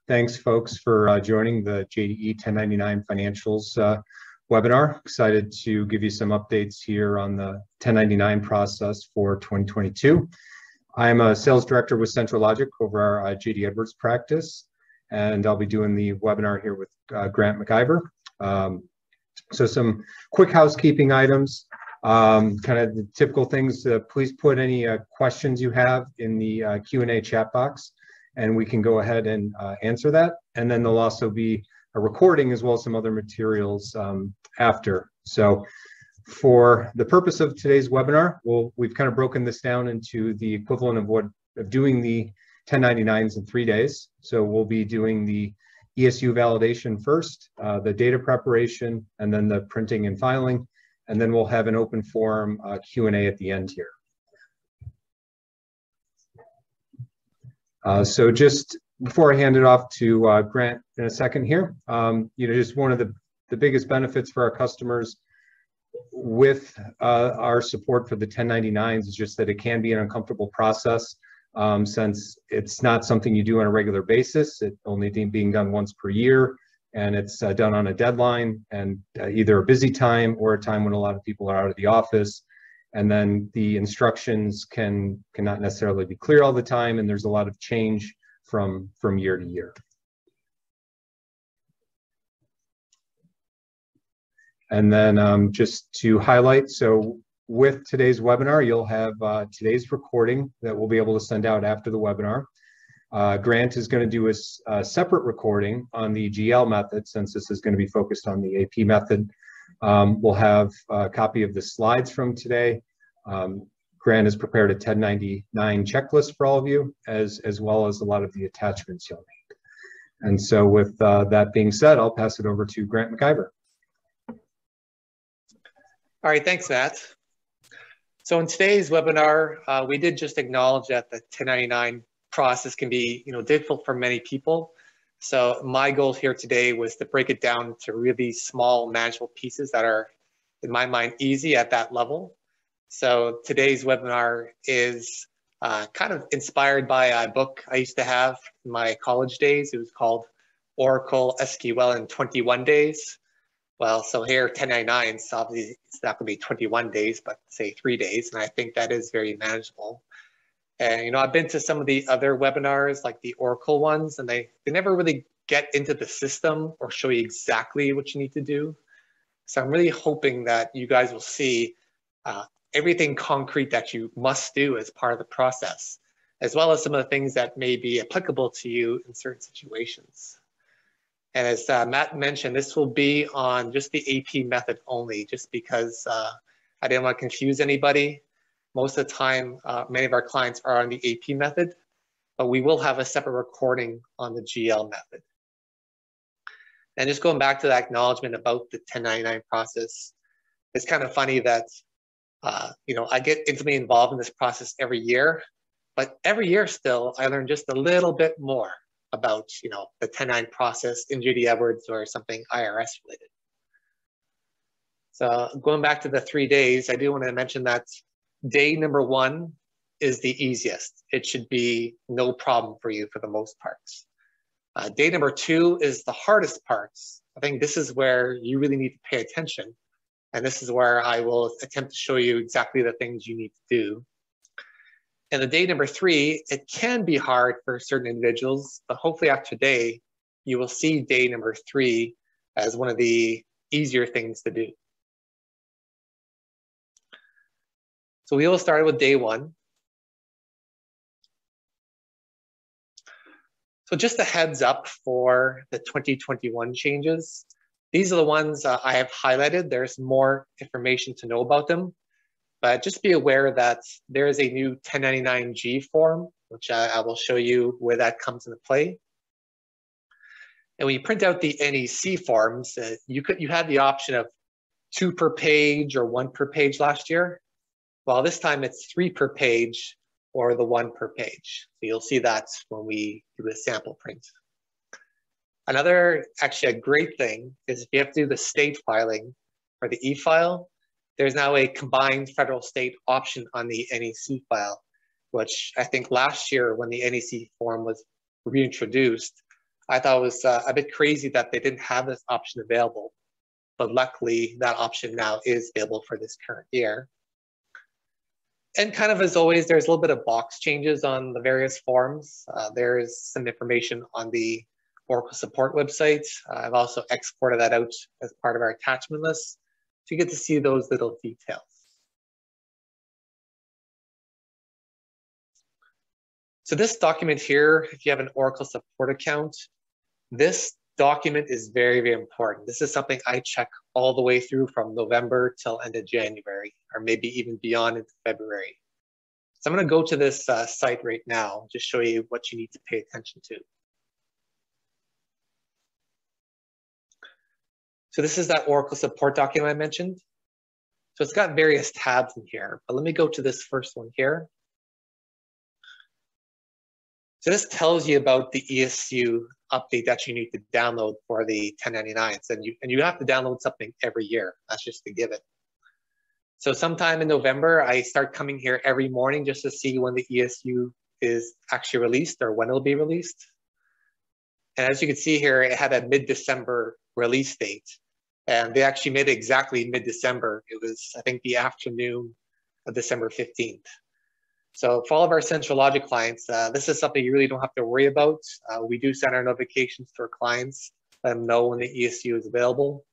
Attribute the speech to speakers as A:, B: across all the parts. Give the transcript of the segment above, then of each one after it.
A: Thanks, folks, for joining the JDE 1099 Financials webinar. Excited to give you some updates here on the 1099 process for 2022. I'm a sales director with Centrilogic over our JD Edwards practice, and I'll be doing the webinar here with Grant McIver. So some quick housekeeping items, kind of the typical things. Please put any questions you have in the Q&A chat box, and we can go ahead and answer that. And then there'll also be a recording as well as some other materials after. So for the purpose of today's webinar, we've kind of broken this down into the equivalent of doing the 1099s in 3 days. So we'll be doing the ESU validation first, the data preparation, and then the printing and filing. And then we'll have an open forum Q&A at the end here. So just before I hand it off to Grant in a second here, just one of the biggest benefits for our customers with our support for the 1099s is just that it can be an uncomfortable process since it's not something you do on a regular basis. It only being done once per year, and it's done on a deadline and either a busy time or a time when a lot of people are out of the office. And then the instructions cannot necessarily be clear all the time, and there's a lot of change from year to year. And then just to highlight, so with today's webinar, you'll have today's recording that we'll be able to send out after the webinar. Grant is going to do a separate recording on the GL method, since this is going to be focused on the AP method. We'll have a copy of the slides from today. Grant has prepared a 1099 checklist for all of you, as well as a lot of the attachments you'll need. And so with that being said, I'll pass it over to Grant McIver.
B: All right, thanks, Matt. So in today's webinar, we did just acknowledge that the 1099 process can be, difficult for many people. So my goal here today was to break it down to really small, manageable pieces that are, in my mind, easy at that level. So today's webinar is kind of inspired by a book I used to have in my college days. It was called Oracle SQL in 21 Days. Well, so here 1099s, obviously it's not going to be 21 days, but say 3 days. And I think that is very manageable. And, I've been to some of the other webinars, like the Oracle ones, and they never really get into the system or show you exactly what you need to do. So I'm really hoping that you guys will see everything concrete that you must do as part of the process, as well as some of the things that may be applicable to you in certain situations. And as Matt mentioned, this will be on just the AP method only, just because I didn't want to confuse anybody. Most of the time, many of our clients are on the AP method, but we will have a separate recording on the GL method. And just going back to that acknowledgement about the 1099 process, it's kind of funny that, I get intimately involved in this process every year, but every year still, I learn just a little bit more about, the 1099 process in JD Edwards or something IRS related. So going back to the 3 days, I do want to mention that day number 1 is the easiest. It should be no problem for you for the most parts. Day number 2 is the hardest parts. I think this is where you really need to pay attention. And this is where I will attempt to show you exactly the things you need to do. And the day number 3, it can be hard for certain individuals, but hopefully after today, you will see day number 3 as one of the easier things to do. So we will start with day 1. So just a heads up for the 2021 changes. These are the ones I have highlighted. There's more information to know about them, but just be aware that there is a new 1099G form, which I will show you where that comes into play. And when you print out the NEC forms, you had the option of 2 per page or 1 per page last year. Well, this time it's 3 per page or the 1 per page. So you'll see that when we do a sample print. Another, actually a great thing, is if you have to do the state filing for the e-file, there's now a combined federal state option on the NEC file, which I think last year when the NEC form was reintroduced, I thought it was a bit crazy that they didn't have this option available. But luckily, that option now is available for this current year. And kind of as always, there's a little bit of box changes on the various forms. There is some information on the Oracle support website. I've also exported that out as part of our attachment list, so you get to see those little details. So this document here, if you have an Oracle support account, this document is very, very important. This is something I check all the way through from November till end of January, or maybe even beyond into February. So I'm going to go to this site right now, just show you what you need to pay attention to. So this is that Oracle support document I mentioned. So it's got various tabs in here, but let me go to this first one here. So this tells you about the ESU update that you need to download for the 1099s, and you have to download something every year. That's just a given. So sometime in November, I start coming here every morning just to see when the ESU is actually released or when it'll be released. And as you can see here, it had a mid-December release date, and they actually made it exactly mid-December. It was, I think, the afternoon of December 15th. So for all of our Centrilogic clients, this is something you really don't have to worry about. We do send our notifications to our clients, let them know when the ESU is available.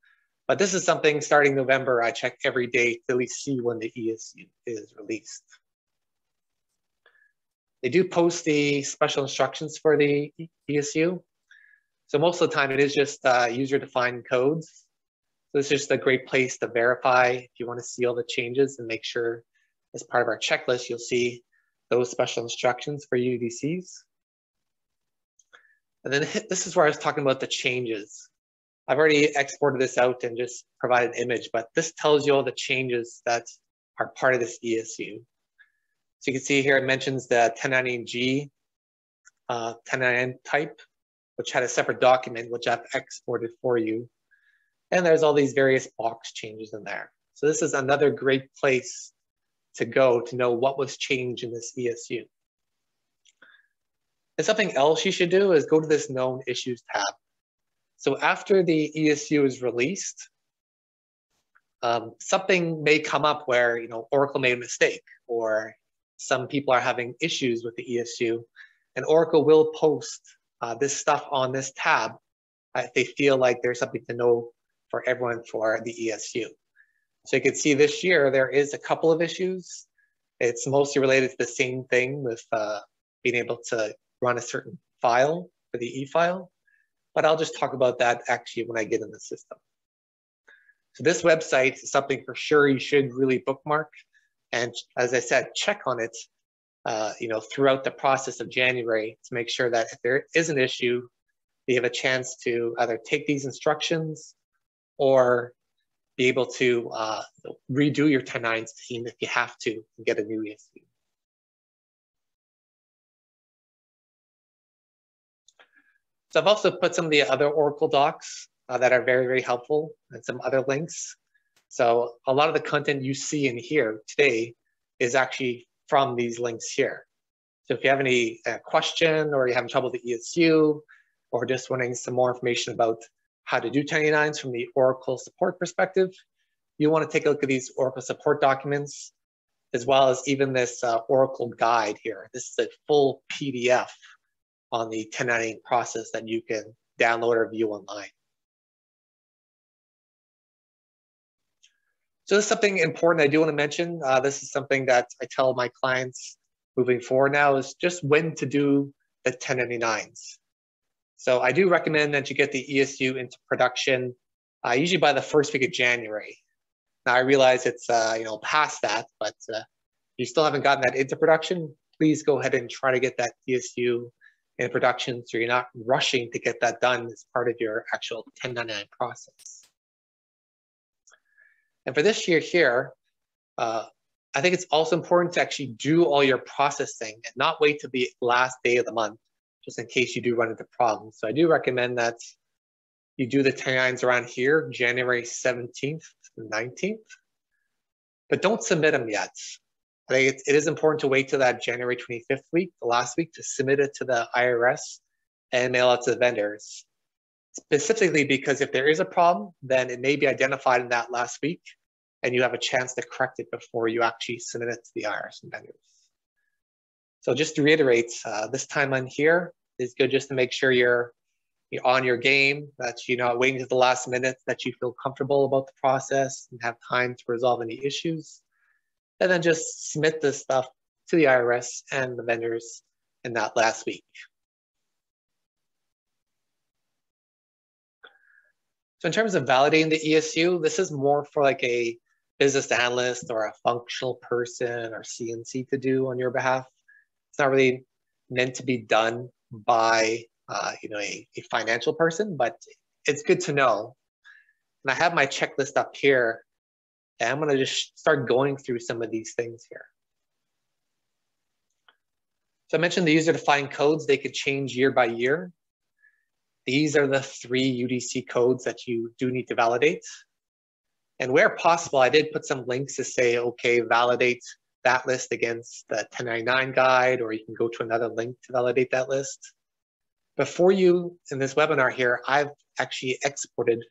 B: But this is something starting November, I check every day to at least see when the ESU is released. They do post the special instructions for the ESU. So most of the time it is just user-defined codes. So it's just a great place to verify if you want to see all the changes and make sure as part of our checklist, you'll see those special instructions for UDCs. And then this is where I was talking about the changes. I've already exported this out and just provided an image, but this tells you all the changes that are part of this ESU. So you can see here it mentions the 1099G, 1099 type, which had a separate document, which I've exported for you. And there's all these various box changes in there. So this is another great place to go to know what was changed in this ESU. And something else you should do is go to this known issues tab. So after the ESU is released, something may come up where Oracle made a mistake, or some people are having issues with the ESU, and Oracle will post this stuff on this tab if they feel like there's something to know for everyone for the ESU. So you can see this year there is a couple of issues. It's mostly related to the same thing with being able to run a certain file for the e-file, but I'll just talk about that actually when I get in the system. So this website is something for sure you should really bookmark, and as I said, check on it throughout the process of January to make sure that if there is an issue, you have a chance to either take these instructions or be able to redo your 1099s team if you have to and get a new ESU. So I've also put some of the other Oracle docs that are very, very helpful, and some other links. So a lot of the content you see in here today is actually from these links here. So if you have any question, or you're having trouble with the ESU, or just wanting some more information about how to do 1099s from the Oracle support perspective, you want to take a look at these Oracle support documents, as well as even this Oracle guide here. This is a full PDF on the 1099 process that you can download or view online. So this is something important I do want to mention. This is something that I tell my clients moving forward now, is just when to do the 1099s. So I do recommend that you get the ESU into production usually by the first week of January. Now I realize it's past that, but if you still haven't gotten that into production, please go ahead and try to get that ESU in production so you're not rushing to get that done as part of your actual 1099 process. And for this year here, I think it's also important to actually do all your processing and not wait till the last day of the month, just in case you do run into problems. So I do recommend that you do the 1099s around here, January 17th to 19th, but don't submit them yet. I think it is important to wait till that January 25th week, the last week, to submit it to the IRS and mail out to the vendors. Specifically because if there is a problem, then it may be identified in that last week, and you have a chance to correct it before you actually submit it to the IRS and vendors. So just to reiterate, this timeline here is good just to make sure you're on your game, that you're not waiting to the last minute, that you feel comfortable about the process and have time to resolve any issues. And then just submit this stuff to the IRS and the vendors in that last week. So in terms of validating the ESU, this is more for like a business analyst or a functional person or CNC to do on your behalf. It's not really meant to be done by a financial person, but it's good to know. And I have my checklist up here, and I'm going to just start going through some of these things here. So I mentioned the user-defined codes. They could change year by year. These are the 3 UDC codes that you do need to validate. And where possible, I did put some links to say, okay, validate that list against the 1099 guide, or you can go to another link to validate that list. Before you, in this webinar here, I've actually exported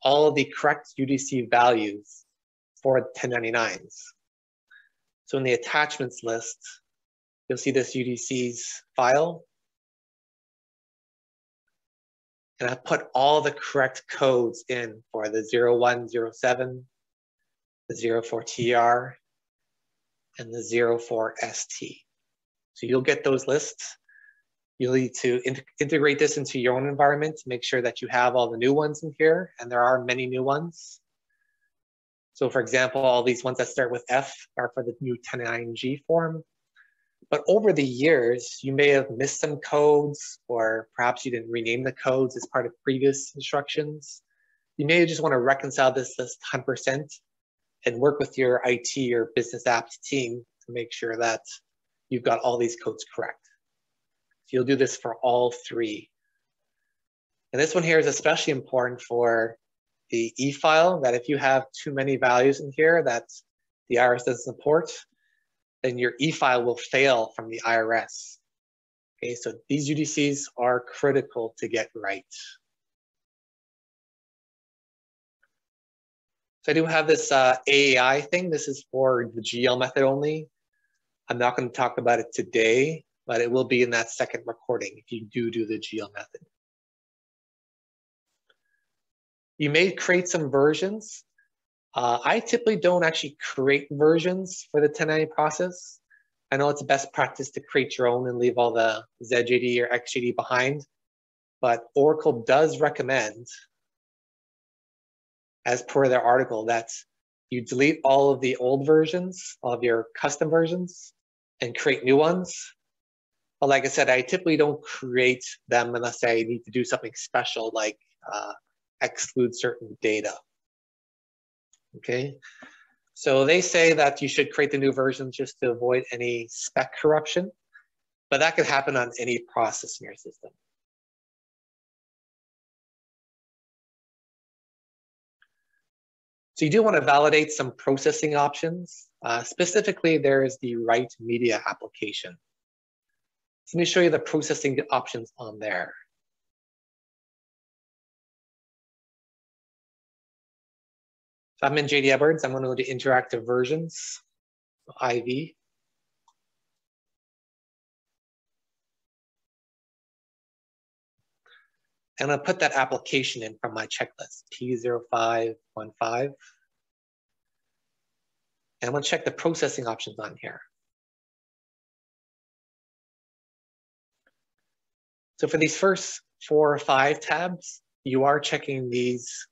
B: all of the correct UDC values for 1099s. So in the attachments list, you'll see this UDC's file. And I put all the correct codes in for the 0107, the 04TR, and the 04ST. So you'll get those lists. You'll need to integrate this into your own environment to make sure that you have all the new ones in here, and there are many new ones. So for example, all these ones that start with F are for the new 1099G form. But over the years, you may have missed some codes, or perhaps you didn't rename the codes as part of previous instructions. You may just want to reconcile this list 100% and work with your IT or business apps team to make sure that you've got all these codes correct. So you'll do this for all 3. And this one here is especially important for the e-file, that if you have too many values in here that the IRS doesn't support, then your e-file will fail from the IRS. Okay, so these UDCs are critical to get right. So I do have this AAI thing. This is for the GL method only. I'm not going to talk about it today, but it will be in that second recording if you do the GL method. You may create some versions. I typically don't actually create versions for the 1099 process. I know it's best practice to create your own and leave all the ZJD or XJD behind, but Oracle does recommend, as per their article, that you delete all of the old versions, all of your custom versions, and create new ones. But like I said, I typically don't create them unless I need to do something special, like exclude certain data. Okay, so they say that you should create the new versions just to avoid any spec corruption, but that could happen on any process in your system. So you do want to validate some processing options. Specifically, there's the Write Media application. So let me show you the processing options on there. So I'm in JD Edwards. I'm going to go to interactive versions, IV. And I'm going to put that application in from my checklist, P0515. And I'm going to check the processing options on here. So for these first 4 or 5 tabs, you are checking these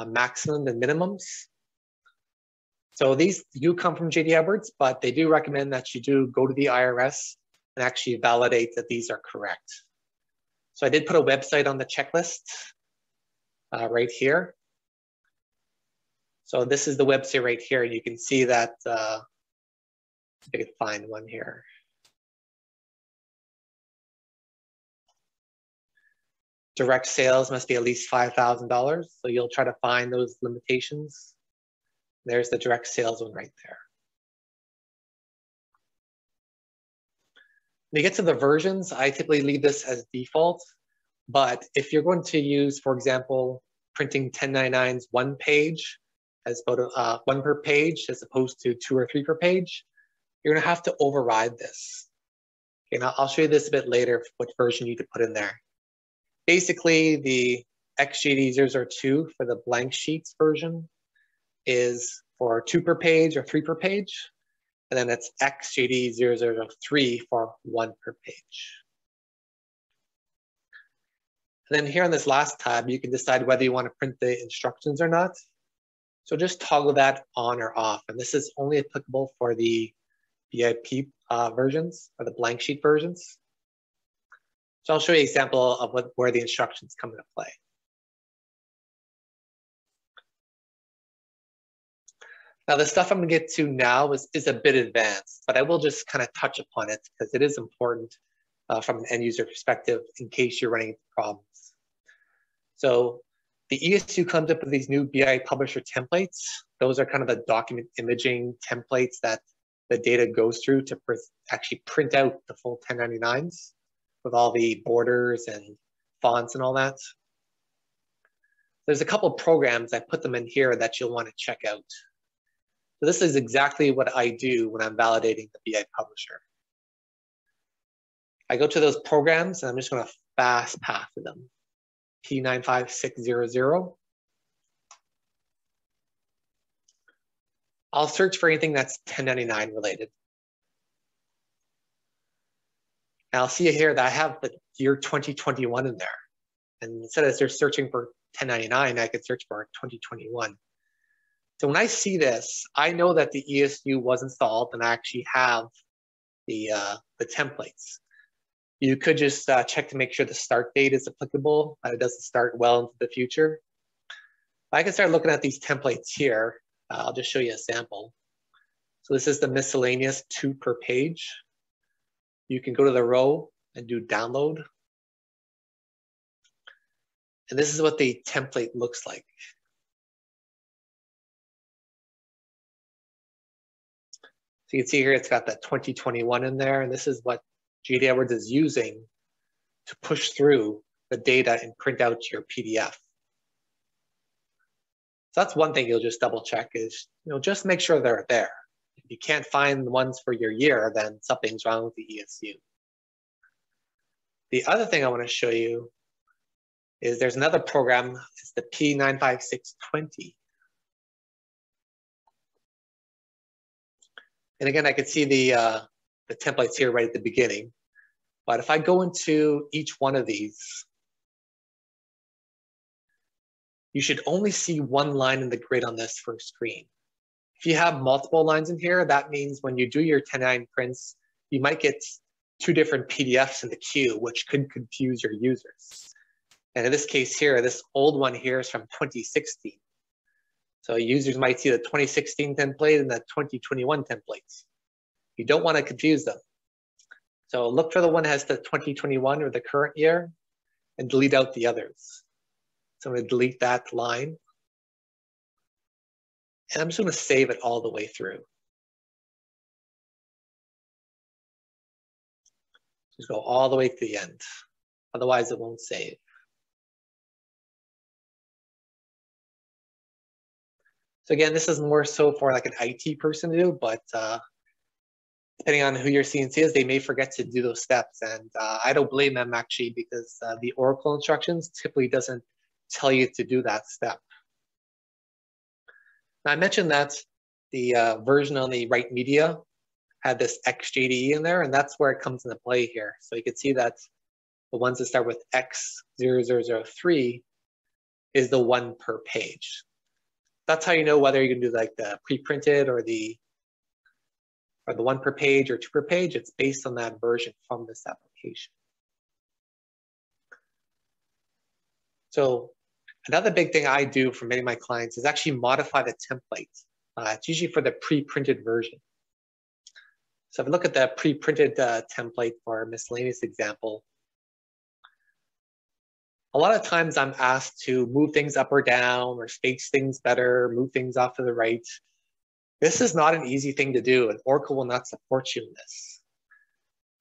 B: maximum and minimums. So these do come from JD Edwards, but they do recommend that you do go to the IRS and actually validate that these are correct. So I did put a website on the checklist right here. So this is the website right here, and you can see that, if I could find one here. Direct sales must be at least $5,000. So you'll try to find those limitations. There's the direct sales one right there. When you get to the versions, I typically leave this as default. But if you're going to use, for example, printing 1099's one page as about one per page as opposed to 2 or 3 per page, you're going to have to override this. Okay, now I'll show you this a bit later, what version you need to put in there. Basically, the XJDE002 for the blank sheets version is for 2 per page or 3 per page. And then it's XJDE003 for 1 per page. And then here on this last tab, you can decide whether you want to print the instructions or not. So just toggle that on or off. And this is only applicable for the BIP versions or the blank sheet versions. So I'll show you an example of where the instructions come into play. Now the stuff I'm going to get to now is a bit advanced, but I will just kind of touch upon it because it is important from an end user perspective in case you're running into problems. So the ESU comes up with these new BI publisher templates. Those are kind of the document imaging templates that the data goes through to actually print out the full 1099s with all the borders and fonts and all that. There's a couple of programs, I put them in here that you'll want to check out. So this is exactly what I do when I'm validating the BI publisher. I go to those programs and I'm just going to fast path to them. P95600. I'll search for anything that's 1099 related. Now I'll see here that I have the year 2021 in there. And instead of just searching for 1099, I could search for 2021. So when I see this, I know that the ESU was installed and I actually have the templates. You could just check to make sure the start date is applicable, that it doesn't start well into the future. I can start looking at these templates here. I'll just show you a sample. So this is the miscellaneous 2 per page. You can go to the row and do download. And this is what the template looks like. So you can see here, it's got that 2021 in there, and this is what JD Edwards is using to push through the data and print out your PDF. So that's one thing you'll just double check is, just make sure they're there. If you can't find the ones for your year, then something's wrong with the ESU. The other thing I want to show you is there's another program, it's the P95620. And again, I could see the templates here right at the beginning. But if I go into each one of these, you should only see one line in the grid on this first screen. If you have multiple lines in here, that means when you do your 1099 prints, you might get 2 different PDFs in the queue, which could confuse your users. And in this case here, this old one here is from 2016. So users might see the 2016 template and the 2021 templates. You don't want to confuse them. So look for the one that has the 2021 or the current year and delete out the others. So I'm going to delete that line. And I'm just going to save it all the way through. Just go all the way to the end. Otherwise, it won't save. So again, this is more so for like an IT person to do, but depending on who your CNC is, they may forget to do those steps. And I don't blame them actually, because the Oracle instructions typically doesn't tell you to do that step. Now I mentioned that the version on the right media had this XJDE in there, and that's where it comes into play here. So you can see that the ones that start with X0003 is the 1 per page. That's how you know whether you can do like the pre-printed or the 1 per page or 2 per page. It's based on that version from this application. So another big thing I do for many of my clients is actually modify the template. It's usually for the pre-printed version. So if I look at the pre-printed template for a miscellaneous example, a lot of times I'm asked to move things up or down or space things better, move things off to the right. This is not an easy thing to do, and Oracle will not support you in this.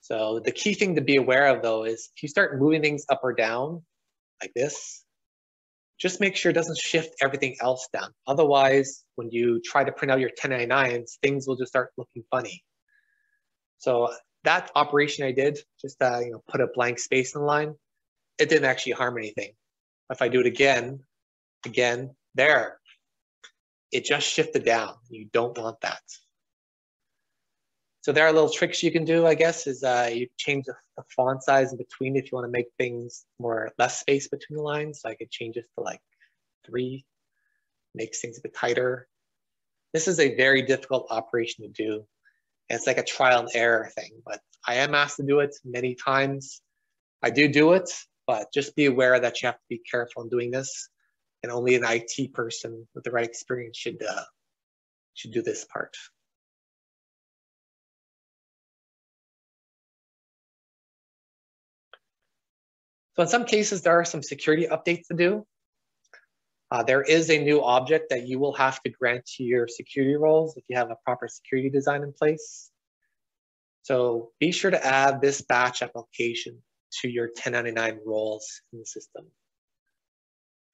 B: So the key thing to be aware of though is if you start moving things up or down like this, just make sure it doesn't shift everything else down. Otherwise, when you try to print out your 1099s, things will just start looking funny. So that operation I did, just put a blank space in the line, it didn't actually harm anything. If I do it again, there, it just shifted down. You don't want that. So there are little tricks you can do, I guess, is you change the font size in between if you want to make things less space between the lines. So I could change this to like 3, makes things a bit tighter. This is a very difficult operation to do. And it's like a trial and error thing, but I am asked to do it many times. I do it, but just be aware that you have to be careful in doing this. And only an IT person with the right experience should do this part. So in some cases, there are some security updates to do. There is a new object that you will have to grant to your security roles if you have a proper security design in place. So be sure to add this batch application to your 1099 roles in the system.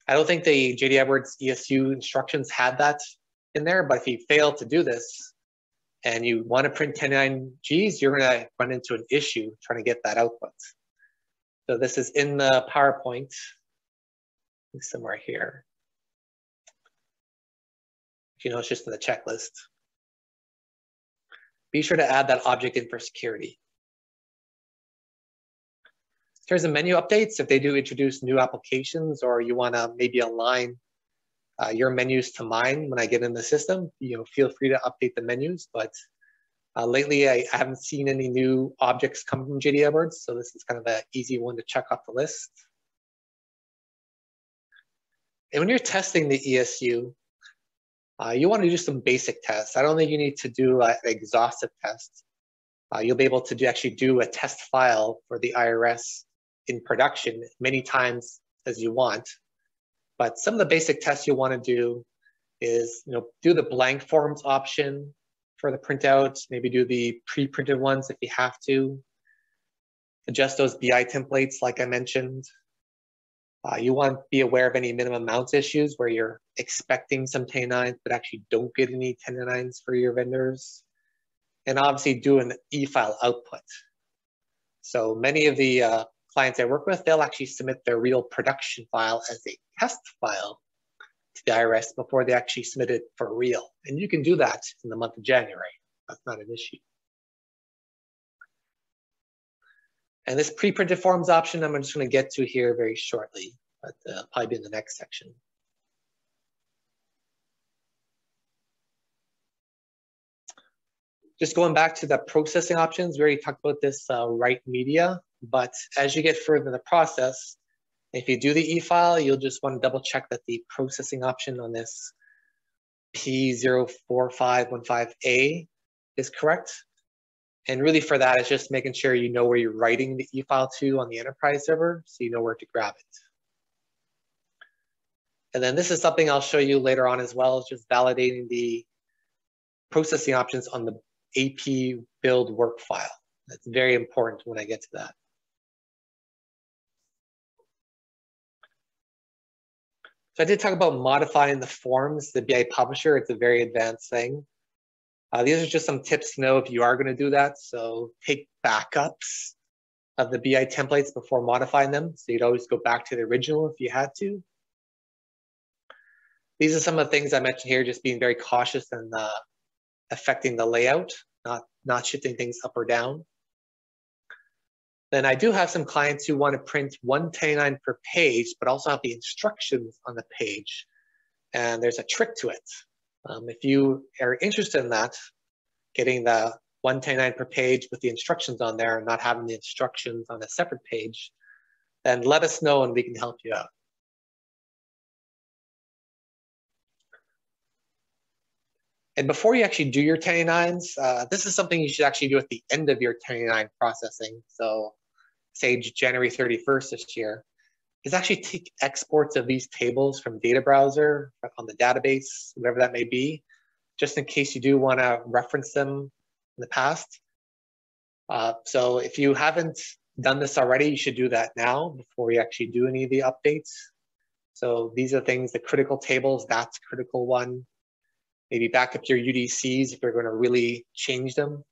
B: I don't think the JD Edwards ESU instructions had that in there, but if you fail to do this and you want to print 1099Gs, you're going to run into an issue trying to get that output. So this is in the PowerPoint, somewhere here. It's just in the checklist. Be sure to add that object in for security. In terms of menu updates, if they do introduce new applications or you want to maybe align your menus to mine when I get in the system, feel free to update the menus. But lately, I haven't seen any new objects come from JD Edwards, so this is kind of an easy one to check off the list. And when you're testing the ESU, you want to do some basic tests. I don't think you need to do an exhaustive test. You'll be able to actually do a test file for the IRS in production many times as you want. But some of the basic tests you want to do is, do the blank forms option for the printouts, maybe do the pre-printed ones if you have to. Adjust those BI templates like I mentioned. You want to be aware of any minimum amounts issues where you're expecting some 1099s but actually don't get any 1099s for your vendors. And obviously do an e-file output. So many of the clients I work with, they'll actually submit their real production file as a test file to the IRS before they actually submit it for real. And you can do that in the month of January. That's not an issue. And this pre-printed forms option, I'm just going to get to here very shortly, but probably be in the next section. Just going back to the processing options, we already talked about this write media, but as you get further in the process, if you do the e-file, you'll just want to double check that the processing option on this P04515A is correct. And really for that, it's just making sure you know where you're writing the e-file to on the enterprise server, so you know where to grab it. And then this is something I'll show you later on as well, is just validating the processing options on the AP build work file. That's very important when I get to that. So I did talk about modifying the forms, the BI publisher. It's a very advanced thing. These are just some tips to know if you are going to do that. So take backups of the BI templates before modifying them. So you'd always go back to the original if you had to. These are some of the things I mentioned here, just being very cautious and affecting the layout, not shifting things up or down. Then I do have some clients who want to print 11099 per page, but also have the instructions on the page. And there's a trick to it. If you are interested in that, getting the 11099 per page with the instructions on there and not having the instructions on a separate page, then let us know and we can help you out. And before you actually do your 1099s, this is something you should actually do at the end of your 1099 processing. So say January 31st this year, is actually take exports of these tables from data browser on the database, whatever that may be, just in case you do want to reference them in the past. So if you haven't done this already, you should do that now before you actually do any of the updates. So these are things, the critical tables, that's a critical one. Maybe back up your UDCs if you're going to really change them.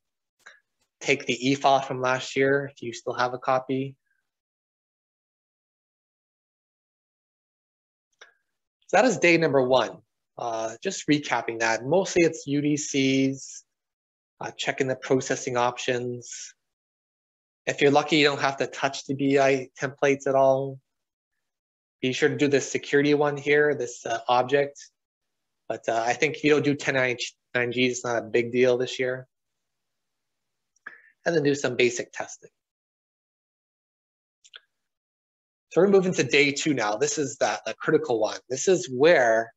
B: Take the e-file from last year if you still have a copy. So that is day number one. Just recapping that. Mostly it's UDCs, checking the processing options. If you're lucky, you don't have to touch the BI templates at all. Be sure to do this security one here, this object. But I think if you don't do 1099Gs, it's not a big deal this year. And then do some basic testing. So we're moving to day two now. This is the critical one. This is where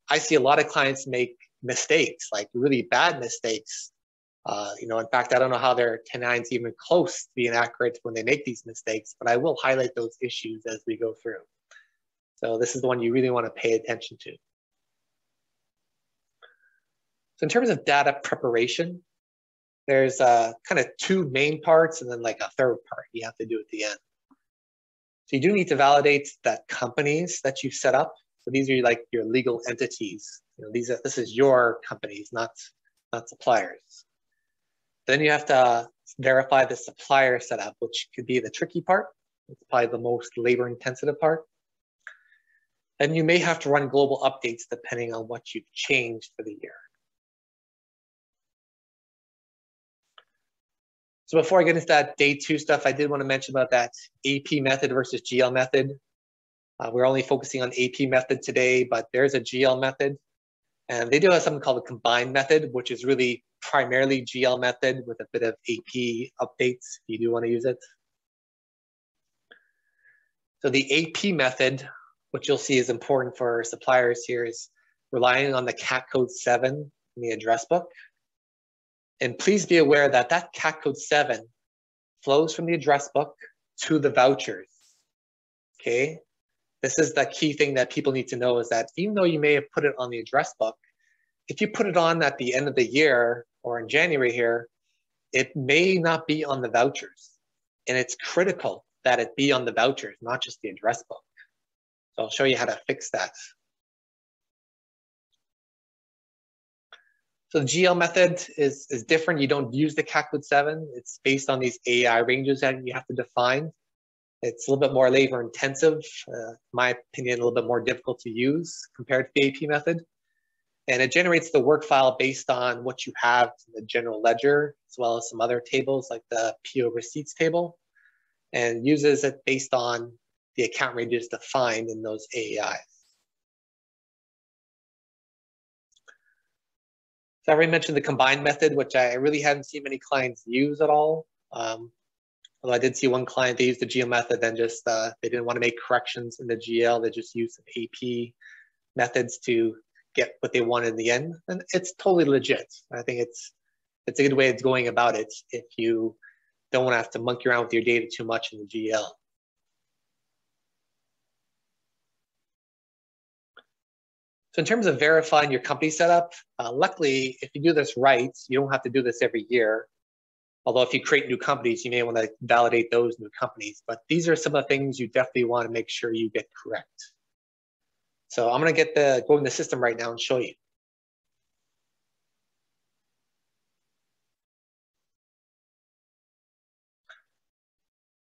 B: I see a lot of clients make mistakes, like really bad mistakes. In fact, I don't know how their 1099s even close to being accurate when they make these mistakes, but I will highlight those issues as we go through. So this is the one you really want to pay attention to. So in terms of data preparation, there's kind of two main parts and then like a third part you have to do at the end. So you do need to validate that companies that you've set up. So these are like your legal entities. This is your companies, not suppliers. Then you have to verify the supplier setup, which could be the tricky part. It's probably the most labor-intensive part. Then you may have to run global updates depending on what you've changed for the year. So before I get into that day two stuff, I did want to mention about that AP method versus GL method. We're only focusing on AP method today, but there's a GL method. And they do have something called a combined method, which is really primarily GL method with a bit of AP updates if you do want to use it. So the AP method, which you'll see is important for suppliers here, is relying on the CAT code 7 in the address book. And please be aware that that CAT code 7 flows from the address book to the vouchers, okay? This is the key thing that people need to know is that even though you may have put it on the address book, if you put it on at the end of the year or in January here, it may not be on the vouchers. And it's critical that it be on the vouchers, not just the address book. So I'll show you how to fix that. So the GL method is different. You don't use the CAT code 7. It's based on these AI ranges that you have to define. It's a little bit more labor intensive, in my opinion, a little bit more difficult to use compared to the AP method. And it generates the work file based on what you have in the general ledger, as well as some other tables like the PO receipts table, and uses it based on the account ranges defined in those AAIs. So I already mentioned the combined method, which I really haven't seen many clients use at all. Although I did see one client, they used the GL method, then just they didn't want to make corrections in the GL. They just used some AP methods to get what they wanted in the end. And it's totally legit. I think it's a good way of going about it if you don't want to have to monkey around with your data too much in the GL. So in terms of verifying your company setup, luckily, if you do this right, you don't have to do this every year. Although if you create new companies, you may want to validate those new companies. But these are some of the things you definitely want to make sure you get correct. So I'm going to go in the system right now and show you.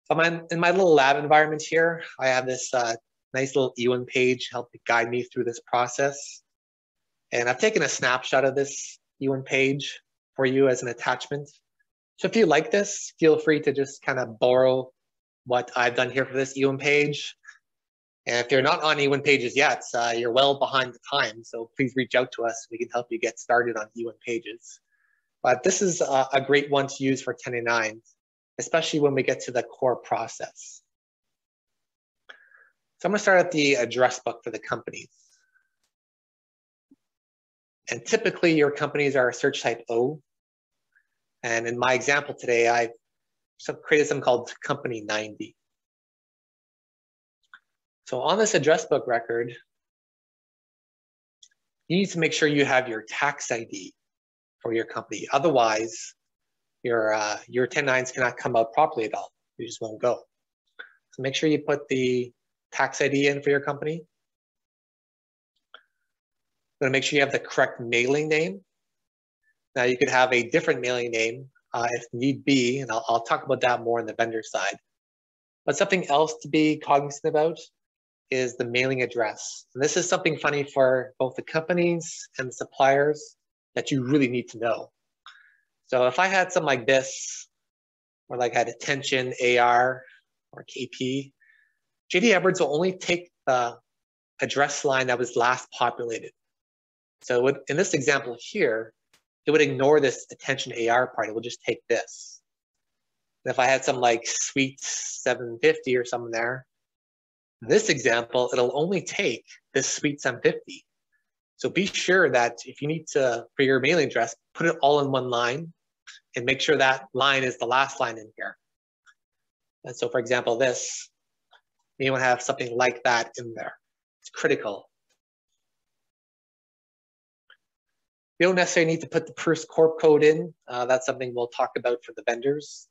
B: So I'm in my little lab environment here. I have this nice little Ewan page help to guide me through this process. And I've taken a snapshot of this Ewan page for you as an attachment. So if you like this, feel free to just kind of borrow what I've done here for this Ewan page. And if you're not on Ewan pages yet, you're well behind the time. So please reach out to us. We can help you get started on Ewan pages. But this is a great one to use for 1099s, especially when we get to the core process. So I'm going to start at the address book for the companies. And typically your companies are search type O. And in my example today, I've created something called company 90. So on this address book record, you need to make sure you have your tax ID for your company. Otherwise, your 1099s cannot come out properly at all. You just won't go. So make sure you put the tax ID in for your company. You're gonna make sure you have the correct mailing name. Now you could have a different mailing name if need be, and I'll talk about that more on the vendor side. But something else to be cognizant about is the mailing address. And this is something funny for both the companies and the suppliers that you really need to know. So if I had something like this, or like I had attention, AR, or KP, JD Edwards will only take the address line that was last populated. So in this example here, it would ignore this attention AR part. It will just take this. And if I had something like suite 750 or something there, in this example, it'll only take this suite 750. So be sure that if you need to, for your mailing address, put it all in one line and make sure that line is the last line in here. And so for example, this, you want to have something like that in there. It's critical. You don't necessarily need to put the Purse Corp code in. That's something we'll talk about for the vendors.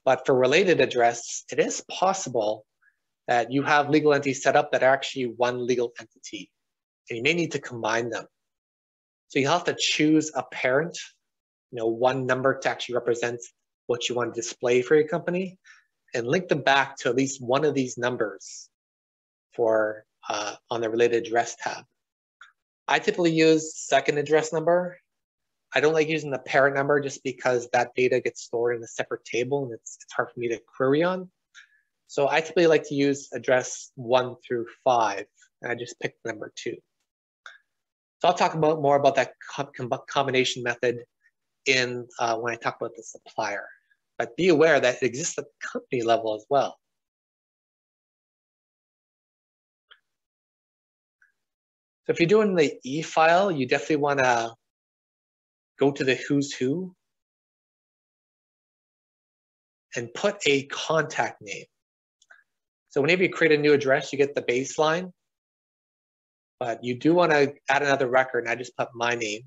B: But for related address, it is possible that you have legal entities set up that are actually one legal entity, and you may need to combine them. So you have to choose a parent, one number to actually represent what you want to display for your company, and link them back to at least one of these numbers for on the related address tab. I typically use second address number. I don't like using the parent number just because that data gets stored in a separate table and it's hard for me to query on. So I typically like to use address 1 through 5, and I just pick number 2. So I'll talk more about that combination method in when I talk about the supplier. But be aware that it exists at the company level as well. So if you're doing the e-file, you definitely want to go to the who's who and put a contact name. So whenever you create a new address, you get the baseline, but you do want to add another record, and I just put my name,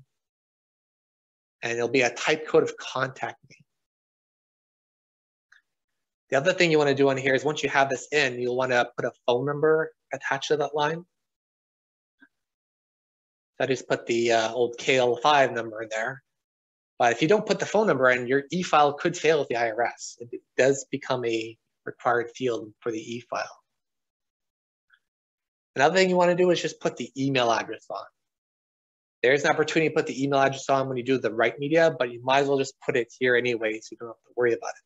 B: and it'll be a type code of contact name. The other thing you want to do on here is once you have this in, you'll want to put a phone number attached to that line. So I just put the old KL5 number in there. But if you don't put the phone number in, your e-file could fail with the IRS. It does become a required field for the e-file. Another thing you want to do is just put the email address on. There's an opportunity to put the email address on when you do the right media, but you might as well just put it here anyway so you don't have to worry about it.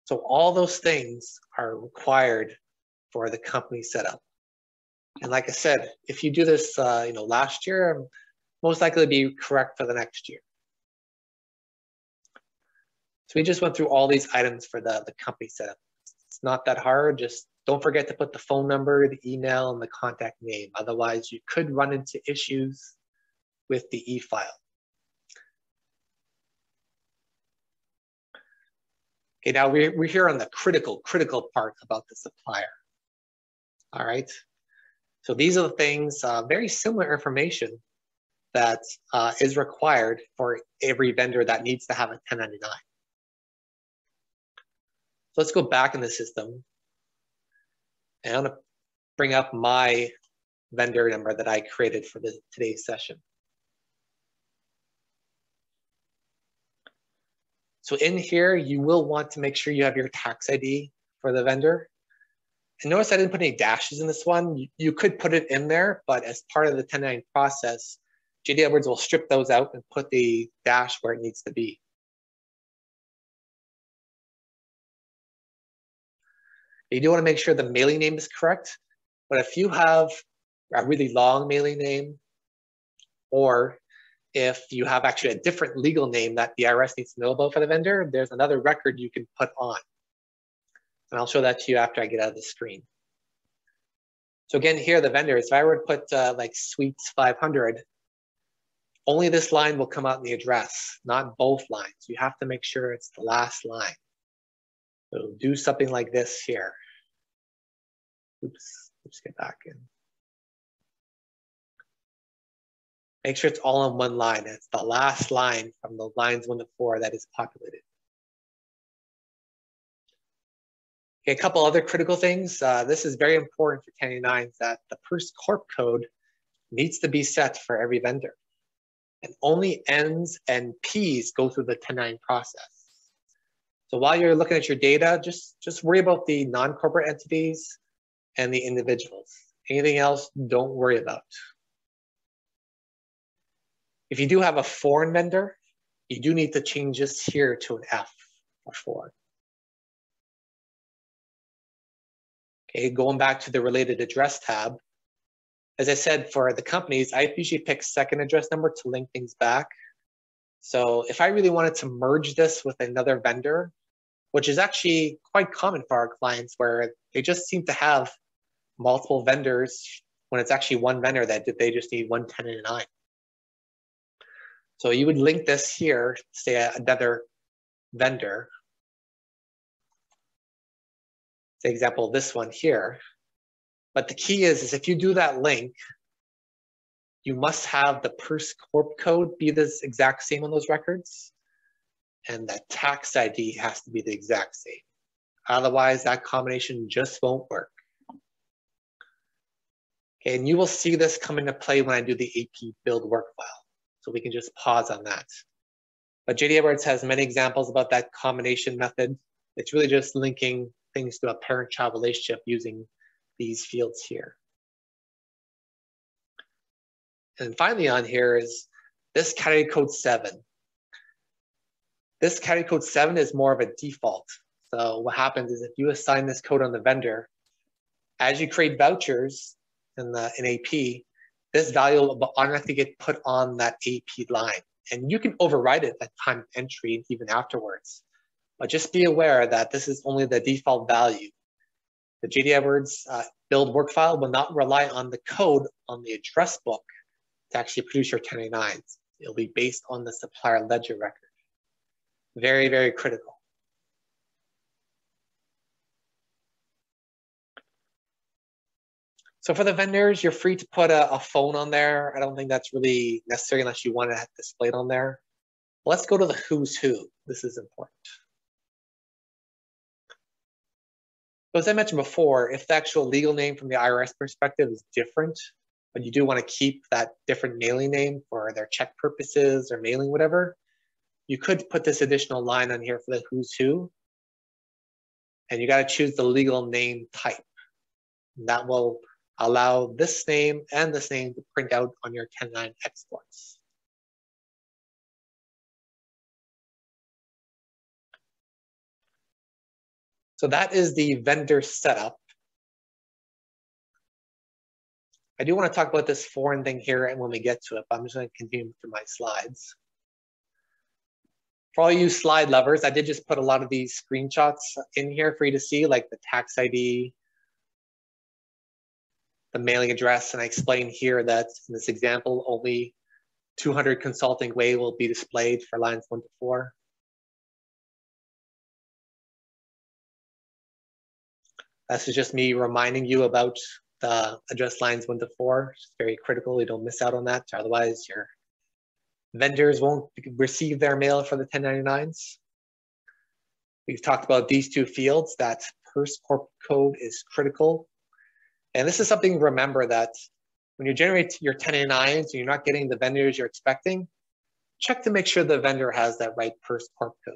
B: So all those things are required for the company setup. And like I said, if you do this last year, most likely be correct for the next year. So we just went through all these items for the company setup. It's not that hard. Just don't forget to put the phone number, the email, and the contact name. Otherwise, you could run into issues with the e-file. Okay, now we're here on the critical part about the supplier. All right. So these are the things, very similar information that is required for every vendor that needs to have a 1099. So let's go back in the system. And I'm going to bring up my vendor number that I created for today's session. So in here, you will want to make sure you have your tax ID for the vendor. And notice I didn't put any dashes in this one. You could put it in there, but as part of the 1099 process, JD Edwards will strip those out and put the dash where it needs to be. You do want to make sure the mailing name is correct, but if you have a really long mailing name, or if you have actually a different legal name that the IRS needs to know about for the vendor, there's another record you can put on. And I'll show that to you after I get out of the screen. So again, here the vendors, if I were to put like suites 500, only this line will come out in the address, not both lines. You have to make sure it's the last line. So do something like this here. Oops, let's get back in. Make sure it's all on one line. It's the last line from the lines 1 to 4 that is populated. Okay, a couple other critical things. This is very important for 1099s, that the PERS Corp code needs to be set for every vendor. And only N's and P's go through the 1099 process. So while you're looking at your data, just worry about the non-corporate entities and the individuals. Anything else, don't worry about. If you do have a foreign vendor, you do need to change this here to an F or foreign. Okay, going back to the related address tab, as I said, for the companies, I usually pick second address number to link things back. So if I really wanted to merge this with another vendor, which is actually quite common for our clients, where they just seem to have multiple vendors when it's actually one vendor that they just need one 1099. So you would link this here, say another vendor. Say example, this one here. But the key is if you do that link, you must have the PERS Corp code be the exact same on those records. And the tax ID has to be the exact same. Otherwise, that combination just won't work. Okay, and you will see this come into play when I do the AP build work file. So we can just pause on that. But JDE Edwards has many examples about that combination method. It's really just linking things to a parent-child relationship using these fields here. And finally on here is this category code 7. This category code 7 is more of a default. So what happens is if you assign this code on the vendor, as you create vouchers in AP, this value will automatically get put on that AP line. And you can override it at time of entry even afterwards. But just be aware that this is only the default value. The JDE Edwards build work file will not rely on the code on the address book to actually produce your 1099s. It'll be based on the supplier ledger record. Very, very critical. So for the vendors, you're free to put a phone on there. I don't think that's really necessary unless you want to have displayed on there. Let's go to the who's who. This is important. So as I mentioned before, if the actual legal name from the IRS perspective is different, but you do want to keep that different mailing name for their check purposes or mailing whatever, you could put this additional line on here for the who's who. And you got to choose the legal name type. And that will allow this name and this name to print out on your 1099 exports. So that is the vendor setup. I do want to talk about this foreign thing here and when we get to it, but I'm just going to continue through my slides. For all you slide lovers, I did just put a lot of these screenshots in here for you to see, like the tax ID, the mailing address, and I explained here that in this example, only 200 consulting way will be displayed for lines 1 to 4. This is just me reminding you about the address lines 1 to 4. It's very critical. You don't miss out on that. Otherwise, your vendors won't receive their mail for the 1099s. We've talked about these two fields. That PERS Corp code is critical. And this is something to remember, that when you generate your 1099s and you're not getting the vendors you're expecting, check to make sure the vendor has that right PERS Corp code.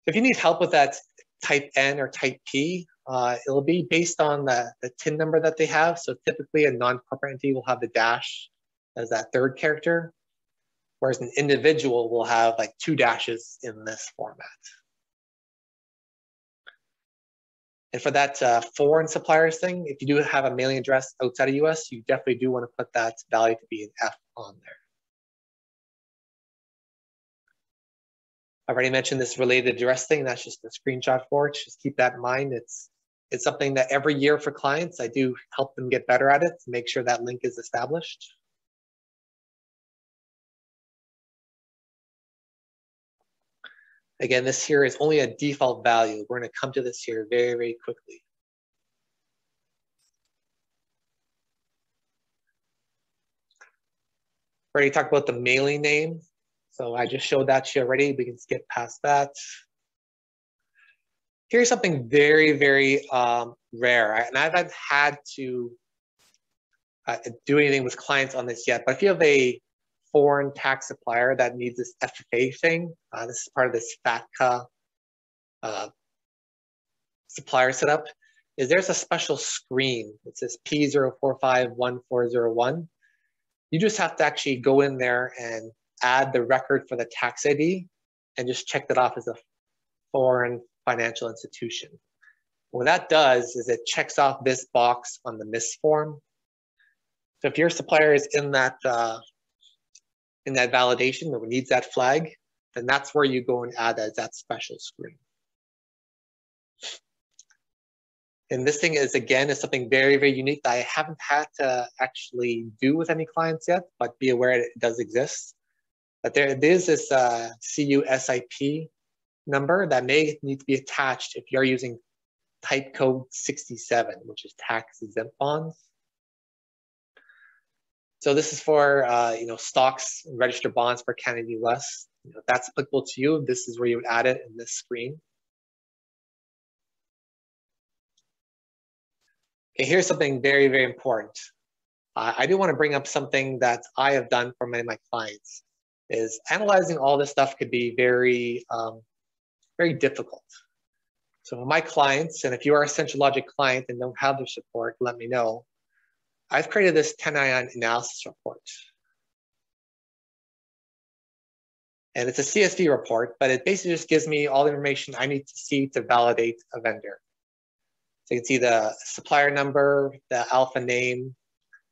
B: If you need help with that type N or type P, it'll be based on the TIN number that they have. So typically a non-corporate entity will have the dash as that third character, whereas an individual will have like 2 dashes in this format. And for that foreign suppliers thing, if you do have a mailing address outside of US, you definitely do want to put that value to be an F on there. I've already mentioned this related address thing. That's just a screenshot for it. Just keep that in mind. It's something that every year for clients, I do help them get better at it to make sure that link is established. Again, this here is only a default value. We're going to come to this here very, very quickly. Already talked about the mailing name. So I just showed that to you already. We can skip past that. Here's something very, very rare. And I haven't had to do anything with clients on this yet, but if you have a foreign tax supplier that needs this FFA thing, this is part of this FATCA supplier setup, is there's a special screen. It says P0451401. You just have to actually go in there and add the record for the tax ID and just check that off as a foreign financial institution. What that does is it checks off this box on the MIS form. So if your supplier is in that validation or needs that flag, then that's where you go and add that special screen. And this thing is, again, is something very, very unique that I haven't had to actually do with any clients yet, but be aware it does exist. But there is this CUSIP number that may need to be attached if you're using type code 67, which is tax exempt bonds. So this is for stocks and registered bonds for Canada and US. If that's applicable to you, this is where you would add it in this screen. Okay, here's something very, very important. I do want to bring up something that I have done for many of my clients. Is analyzing all this stuff could be very, very difficult. So for my clients, and if you are a Centrilogic client and don't have their support, let me know. I've created this 1099 analysis report. And it's a CSV report, but it basically just gives me all the information I need to see to validate a vendor. So you can see the supplier number, the alpha name,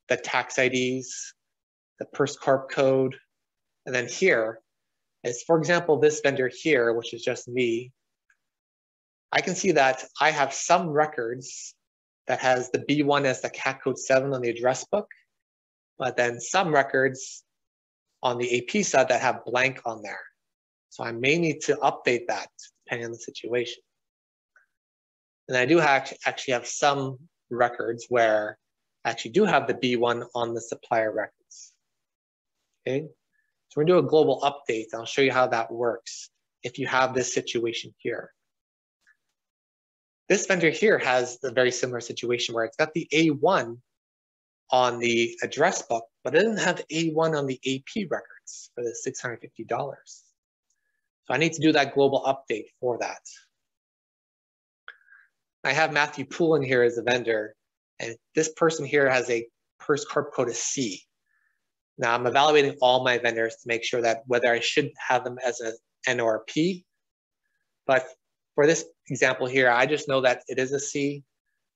B: the tax IDs, the Pers Corp code, and then here is, for example, this vendor here, which is just me. I can see that I have some records that has the B1 as the CAT code 7 on the address book, but then some records on the AP side that have blank on there. So I may need to update that depending on the situation. And I do actually have some records where I actually do have the B1 on the supplier records. Okay, so we're gonna do a global update. I'll show you how that works if you have this situation here. This vendor here has a very similar situation where it's got the A1 on the address book, but it doesn't have A1 on the AP records for the $650. So I need to do that global update for that. I have Matthew Poole in here as a vendor, and this person here has a Pers Corp code of C. Now I'm evaluating all my vendors to make sure that whether I should have them as an N or a P, but for this example here, I just know that it is a C.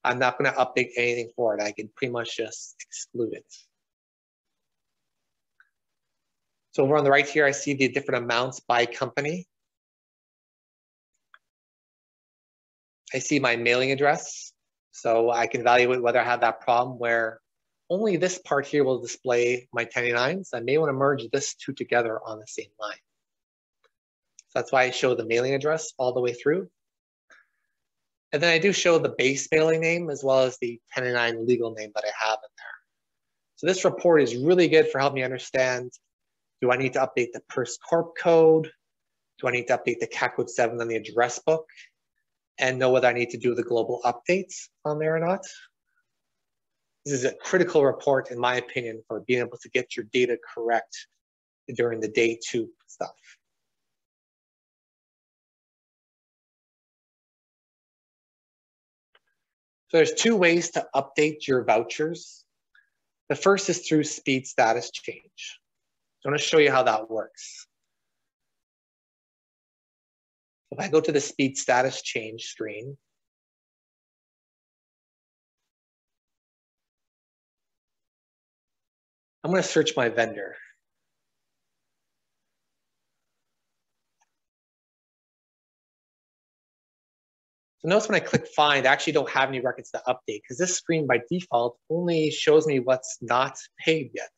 B: I'm not going to update anything for it. I can pretty much just exclude it. So over on the right here, I see the different amounts by company. I see my mailing address. So I can evaluate whether I have that problem where only this part here will display my 1099s. I may want to merge this two together on the same line. So that's why I show the mailing address all the way through. And then I do show the base mailing name as well as the 1099 legal name that I have in there. So this report is really good for helping me understand, do I need to update the Pers Corp code? Do I need to update the CAT code 7 on the address book? And know whether I need to do the global updates on there or not. This is a critical report, in my opinion, for being able to get your data correct during the day 2 stuff. So there's 2 ways to update your vouchers. The first is through speed status change. So I'm going to show you how that works. If I go to the speed status change screen, I'm going to search my vendor. So notice when I click find, I actually don't have any records to update because this screen by default only shows me what's not paid yet.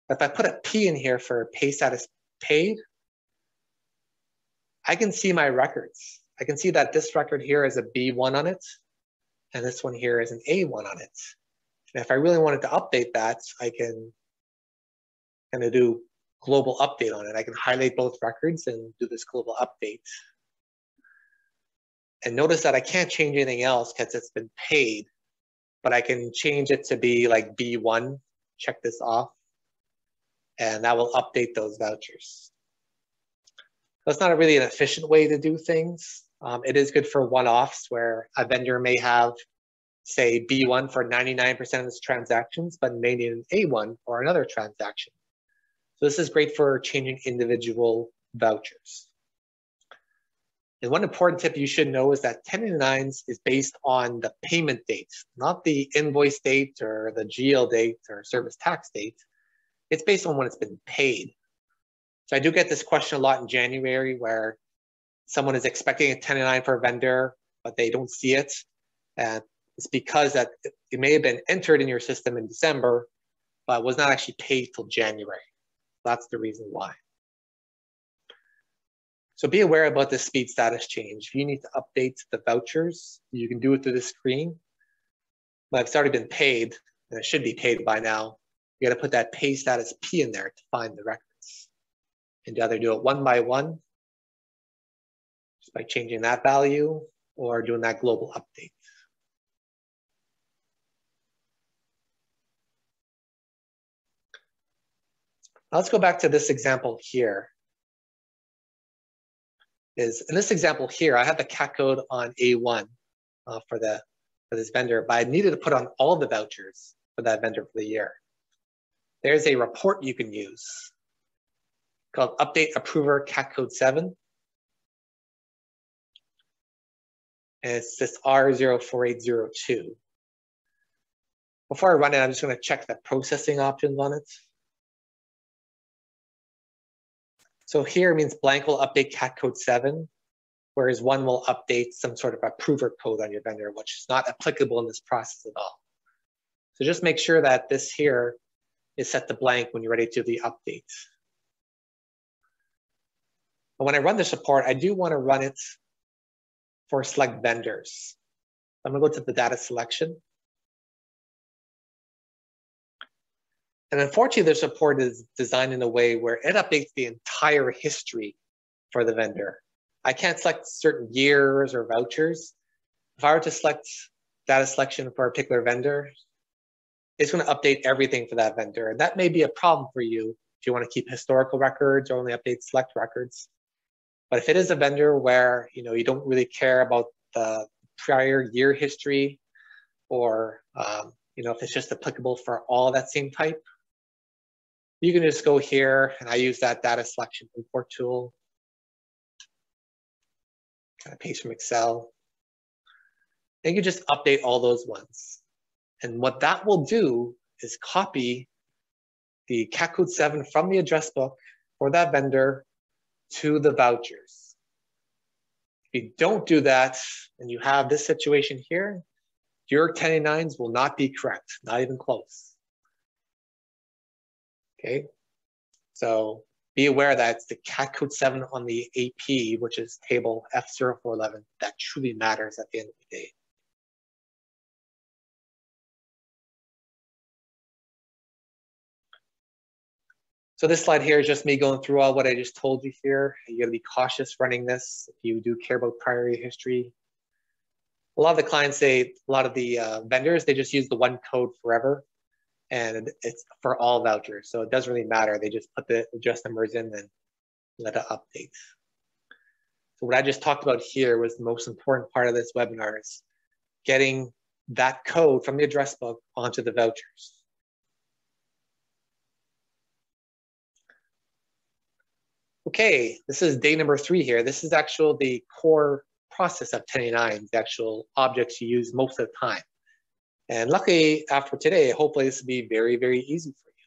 B: But if I put a P in here for pay status paid, I can see my records. I can see that this record here is a B1 on it, and this one here is an A1 on it. And if I really wanted to update that, I can and to do global update on it. I can highlight both records and do this global update. And notice that I can't change anything else because it's been paid, but I can change it to be like B1, check this off, and that will update those vouchers. That's not really an efficient way to do things. It is good for one-offs where a vendor may have, say, B1 for 99% of its transactions, but maybe an A1 for another transaction. So this is great for changing individual vouchers. And one important tip you should know is that 1099s is based on the payment date, not the invoice date or the GL date or service tax date. It's based on when it's been paid. So I do get this question a lot in January where someone is expecting a 1099 for a vendor, but they don't see it. And it's because that it may have been entered in your system in December, but was not actually paid till January. That's the reason why. So be aware about this speed status change. If you need to update the vouchers, you can do it through the screen. But if it's already been paid, and it should be paid by now, you got to put that pay status P in there to find the records. And you either do it one by one, just by changing that value, or doing that global update. Now let's go back to this example here. In this example here, I have the CAT code on A1 for this vendor, but I needed to put on all the vouchers for that vendor for the year. There's a report you can use called Update Approver CAT Code 7. And it's this R04802. Before I run it, I'm just going to check the processing options on it. So here means blank will update CAT code 7, whereas one will update some sort of approver code on your vendor, which is not applicable in this process at all. So just make sure that this here is set to blank when you're ready to do the update. But when I run this report, I do want to run it for select vendors. I'm going to go to the data selection. And unfortunately, this report is designed in a way where it updates the entire history for the vendor. I can't select certain years or vouchers. If I were to select data selection for a particular vendor, it's going to update everything for that vendor. And that may be a problem for you if you want to keep historical records or only update select records. But if it is a vendor where you don't really care about the prior year history, or if it's just applicable for all that same type, you can just go here, and I use that data selection import tool. Kind of paste from Excel. And you can just update all those ones. And what that will do is copy the CAT code 7 from the address book for that vendor to the vouchers. If you don't do that, and you have this situation here, your 1099s will not be correct, not even close. Okay, so be aware that it's the CAT code 7 on the AP, which is table F0411, that truly matters at the end of the day. So this slide here is just me going through all what I just told you here. You got to be cautious running this if you do care about Priory history. A lot of the clients a lot of the vendors, they just use the one code forever. And it's for all vouchers, so it doesn't really matter. They just put the address numbers in and let it update. So what I just talked about here was the most important part of this webinar, is getting that code from the address book onto the vouchers. Okay, this is day number 3 here. This is actually the core process of 1099, the actual objects you use most of the time. And luckily, after today, hopefully this will be very, very easy for you.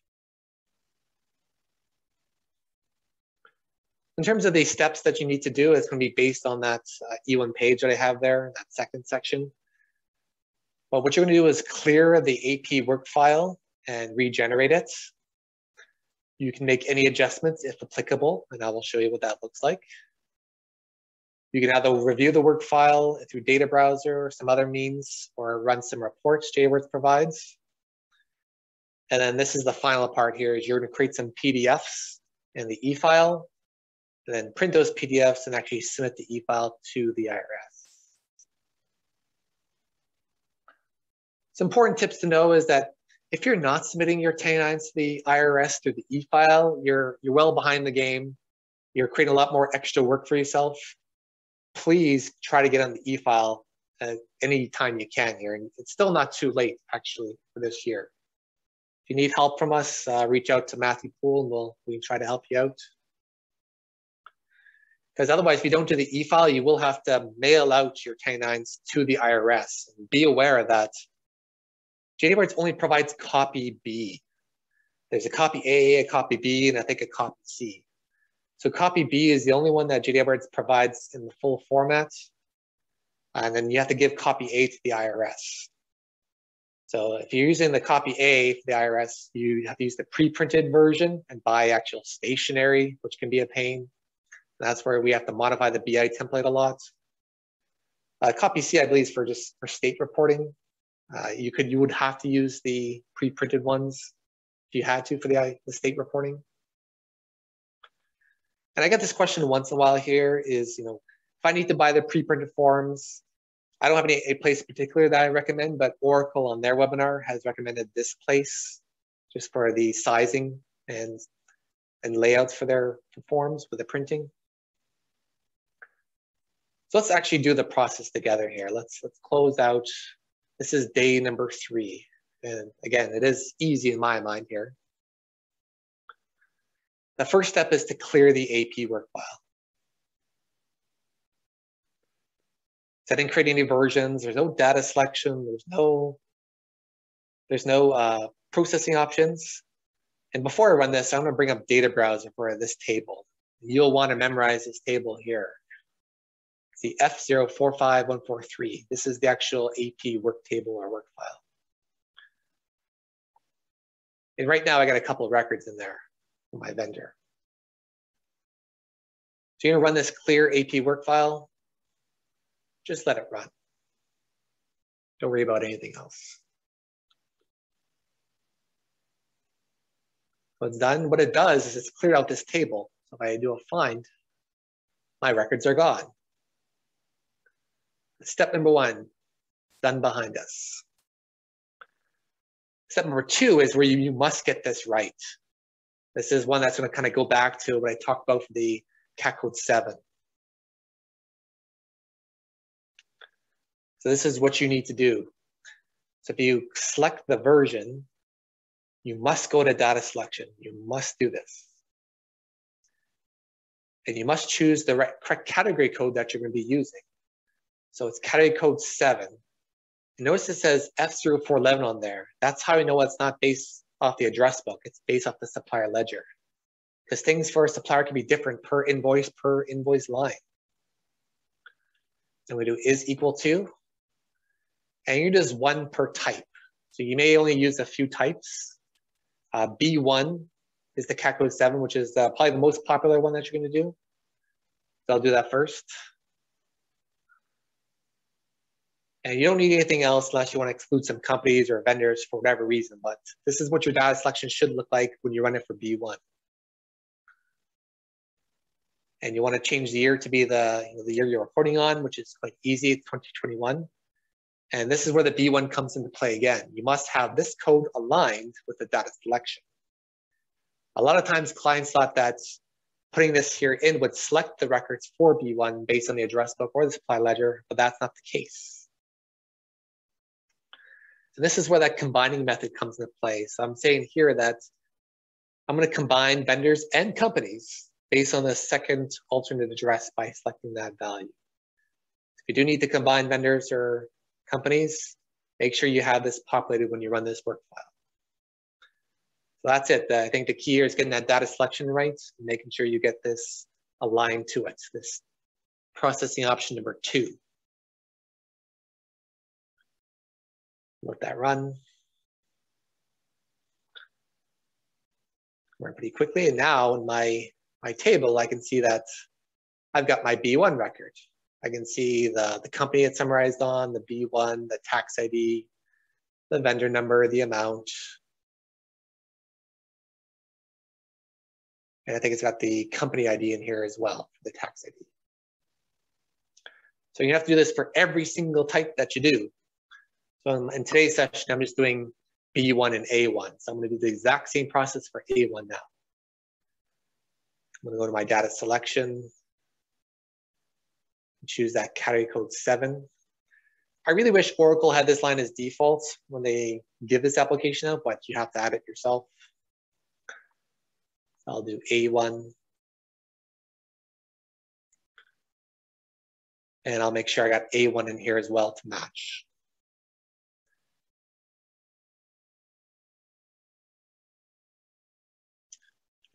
B: In terms of the steps that you need to do, it's going to be based on that E1 page that I have there, that second section. But what you're going to do is clear the AP work file and regenerate it. You can make any adjustments if applicable, and I will show you what that looks like. You can either review the work file through data browser or some other means, or run some reports JWorks provides. And then this is the final part here, is you're going to create some PDFs in the e-file, and then print those PDFs and actually submit the e-file to the IRS. Some important tips to know is that if you're not submitting your 1099s to the IRS through the e-file, you're well behind the game. You're creating a lot more extra work for yourself. Please try to get on the e-file any time you can here. And it's still not too late, actually, for this year. If you need help from us, reach out to Matthew Poole and we can try to help you out. Because otherwise, if you don't do the e-file, you will have to mail out your 1099s to the IRS. And be aware that JDE only provides copy B. There's a copy A, a copy B, and I think a copy C. So copy B is the only one that JDE provides in the full format. And then you have to give copy A to the IRS. So if you're using the copy A for the IRS, you have to use the pre-printed version and buy actual stationery, which can be a pain. That's where we have to modify the BI template a lot. Copy C, I believe, is for state reporting. You would have to use the pre-printed ones if you had to for the state reporting. And I get this question once in a while here is, if I need to buy the pre-printed forms, I don't have a place in particular that I recommend, but Oracle on their webinar has recommended this place just for the sizing and layouts for their forms with the printing. So let's actually do the process together here. Let's close out. This is day number 3. And again, it is easy in my mind here. The first step is to clear the AP work file. So I didn't create any versions. There's no data selection. There's no processing options. And before I run this, I'm going to bring up Data Browser for this table. You'll want to memorize this table here. It's the F045143. This is the actual AP work table or work file. And right now I got a couple of records in there for my vendor. So you're going to run this clear AP work file. Just let it run. Don't worry about anything else. When it's done, what it does is it's cleared out this table. So if I do a find, my records are gone. Step number 1, done behind us. Step number 2 is where you must get this right. This is one that's going to kind of go back to what I talked about for the CAT code 7. So this is what you need to do. So if you select the version, you must go to data selection. You must do this. And you must choose the correct category code that you're going to be using. So it's category code 7. Notice it says F0411 on there. That's how you know it's not based off the address book. It's based off the supplier ledger. Because things for a supplier can be different per invoice line. And we do is equal to. And you use 1 per type. So you may only use a few types. B1 is the CAT code 7, which is probably the most popular one that you're going to do. So I'll do that first. And you don't need anything else unless you want to exclude some companies or vendors for whatever reason. But this is what your data selection should look like when you run it for B1. And you want to change the year to be the year you're reporting on, which is quite easy. It's 2021. And this is where the B1 comes into play again. You must have this code aligned with the data selection. A lot of times clients thought that putting this here in would select the records for B1 based on the address book or the supply ledger, but that's not the case. And this is where that combining method comes into play. So I'm saying here that I'm going to combine vendors and companies based on the second alternate address by selecting that value. If you do need to combine vendors or companies, make sure you have this populated when you run this work file. So that's it. I think the key here is getting that data selection right and making sure you get this aligned to it, this processing option number 2. Let that run. Run pretty quickly. And now in my table, I can see that I've got my B1 record. I can see the company it's summarized on, the B1, the tax ID, the vendor number, the amount. And I think it's got the company ID in here as well, for the tax ID. So you have to do this for every single type that you do. So in today's session, I'm just doing B1 and A1. So I'm going to do the exact same process for A1 now. I'm going to go to my data selection, choose that category code 7. I really wish Oracle had this line as default when they give this application out, but you have to add it yourself. I'll do A1. And I'll make sure I got A1 in here as well to match.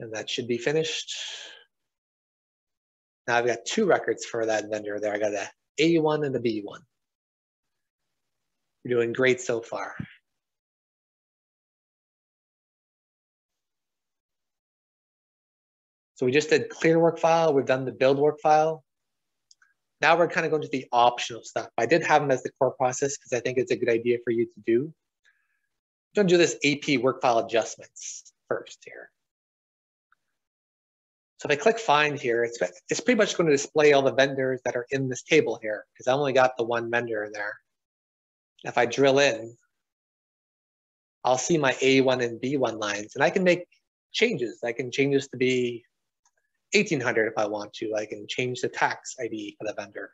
B: And that should be finished. Now I've got 2 records for that vendor there. I got a A1 and a B1. You're doing great so far. So we just did clear Workfile. We've done the build Workfile. Now we're kind of going to the optional stuff. I did have them as the core process because I think it's a good idea for you to do. I'm going to do this AP Workfile adjustments first here. So if I click find here, it's pretty much going to display all the vendors that are in this table here because I only got the 1 vendor in there. If I drill in, I'll see my A1 and B1 lines, and I can make changes. I can change this to be 1800 if I want to. I can change the tax ID for the vendor,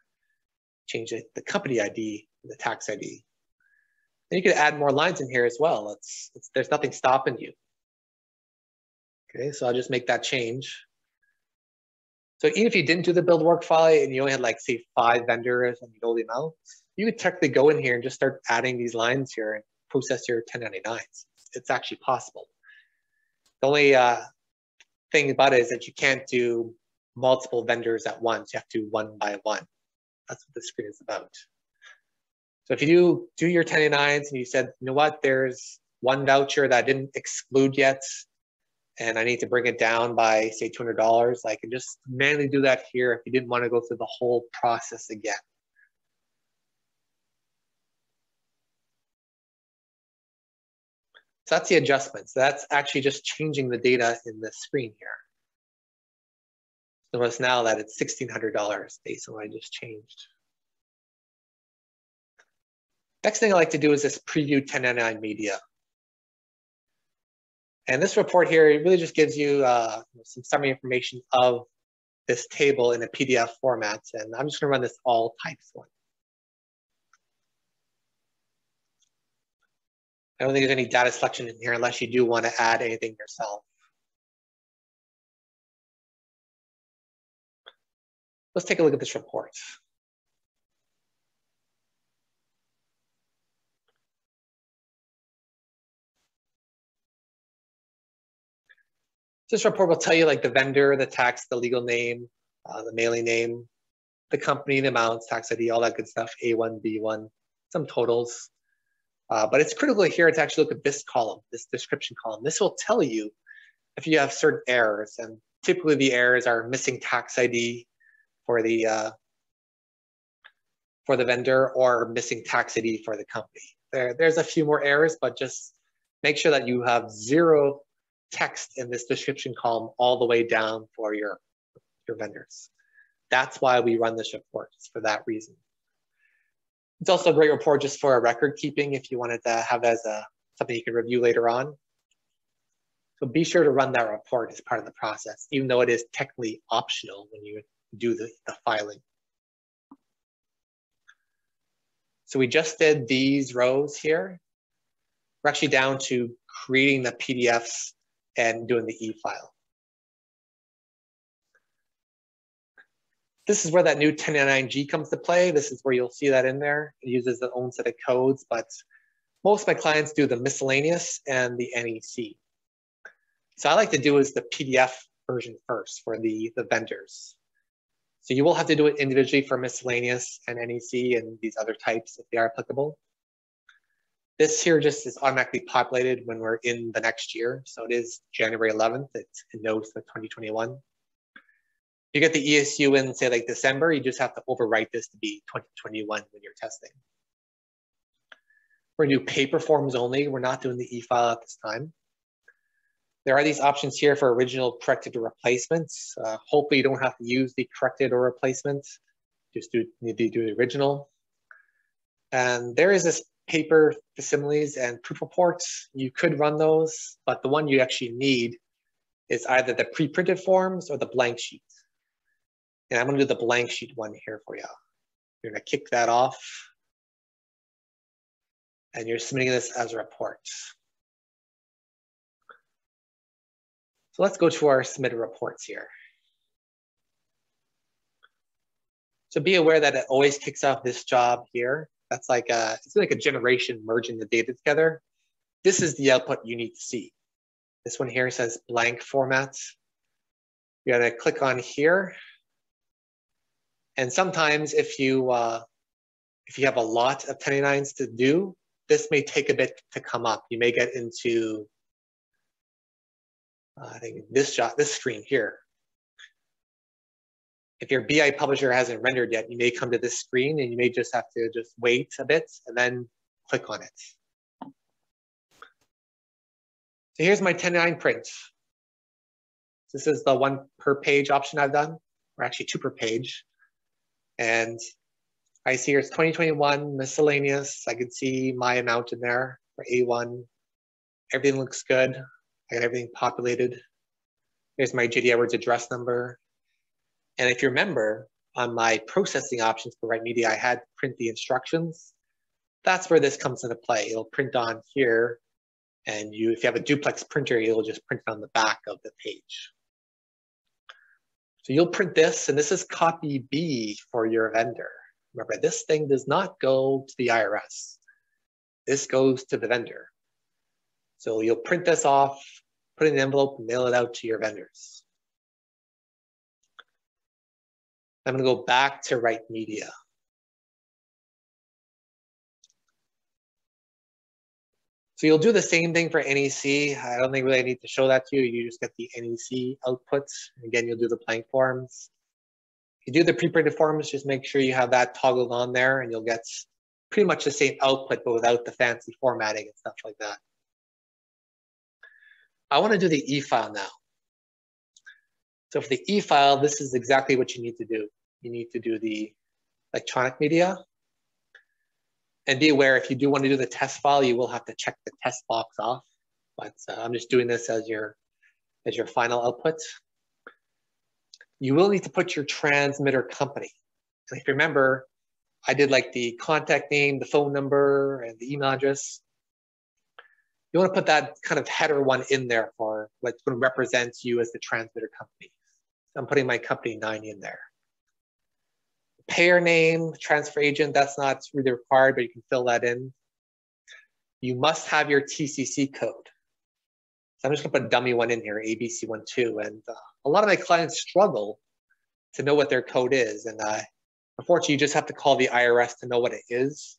B: change the company ID for the tax ID. And you can add more lines in here as well. There's nothing stopping you. Okay, so I'll just make that change. So even if you didn't do the build Workfile and you only had like say 5 vendors and you know them out, you could technically go in here and just start adding these lines here and process your 1099s. It's actually possible. The only thing about it is that you can't do multiple vendors at once. You have to do one by one. That's what the screen is about. So if you do your 1099s and you said, you know what, there's 1 voucher that I didn't exclude yet, and I need to bring it down by say $200, I can just manually do that here if you didn't want to go through the whole process again. So that's the adjustments. That's actually just changing the data in the screen here. Notice now that it's $1,600 based on what I just changed. Next thing I like to do is this preview 1099 media. And this report here, it really just gives you some summary information of this table in a PDF format. And I'm just going to run this all types one. I don't think there's any data selection in here unless you do want to add anything yourself. Let's take a look at this report. This report will tell you like the vendor, the tax, the legal name, the mailing name, the company, the amounts, tax ID, all that good stuff, A1, B1, some totals. But it's critical here to actually look at this column, this description column. This will tell you if you have certain errors, and typically the errors are missing tax ID for the vendor or missing tax ID for the company. There's a few more errors, but just make sure that you have 0 text in this description column all the way down for your vendors. That's why we run this report, it's for that reason. It's also a great report just for record keeping if you wanted to have as something you can review later on. So be sure to run that report as part of the process, even though it is technically optional when you do the filing. So we just did these rows here. We're actually down to creating the PDFs and doing the e-file. This is where that new 1099G comes to play. This is where you'll see that in there. It uses its own set of codes, but most of my clients do the miscellaneous and the NEC. So I like to do is the PDF version first for the vendors. So you will have to do it individually for miscellaneous and NEC and these other types if they are applicable. This here just is automatically populated when we're in the next year. So it is January 11th. It knows the 2021. You get the ESU in, say, like December, you just have to overwrite this to be 2021 when you're testing. We're going to do paper forms only. We're not doing the e-file at this time. There are these options here for original, corrected, or replacements. Hopefully you don't have to use the corrected or replacement. Just need to do the original. And there is this paper facsimiles and proof reports. You could run those, but the one you actually need is either the pre-printed forms or the blank sheet. And I'm gonna do the blank sheet one here for you. You're gonna kick that off. And you're submitting this as a report. So let's go to our submitted reports here. So be aware that it always kicks off this job here. That's like it's like a generation merging the data together. This is the output you need to see. This one here says blank format. You're gonna click on here. And sometimes if you have a lot of 1099s to do, this may take a bit to come up. You may get into I think this screen here. If your BI publisher hasn't rendered yet, you may come to this screen and you may just have to wait a bit and then click on it. So here's my 1099 print. This is the 1 per page option I've done, or actually 2 per page. And I see here it's 2021 miscellaneous. I can see my amount in there for A1. Everything looks good. I got everything populated. Here's my JD Edwards address number. And if you remember, on my processing options for Write Media, I had print the instructions. That's where this comes into play. It'll print on here, and if you have a duplex printer, it'll just print it on the back of the page. So you'll print this, and this is copy B for your vendor. Remember, this thing does not go to the IRS. This goes to the vendor. So you'll print this off, put it in an envelope, and mail it out to your vendors. I'm going to go back to Write Media. So you'll do the same thing for NEC. I don't think really I need to show that to you. You just get the NEC outputs. Again, you'll do the blank forms. If you do the pre-printed forms, just make sure you have that toggled on there and you'll get pretty much the same output, but without the fancy formatting and stuff like that. I want to do the e-file now. So for the e-file, this is exactly what you need to do. You need to do the electronic media. And be aware, if you do want to do the test file, you will have to check the test box off. But I'm just doing this as your final output. You will need to put your transmitter company. And if you remember, I did like the contact name, the phone number, and the email address. You want to put that kind of header one in there for what's going to represent you as the transmitter company. So I'm putting my company 9 in there. Payer name, transfer agent, that's not really required, but you can fill that in. You must have your TCC code. So I'm just gonna put a dummy one in here, ABC12, and a lot of my clients struggle to know what their code is. And unfortunately, you just have to call the IRS to know what it is.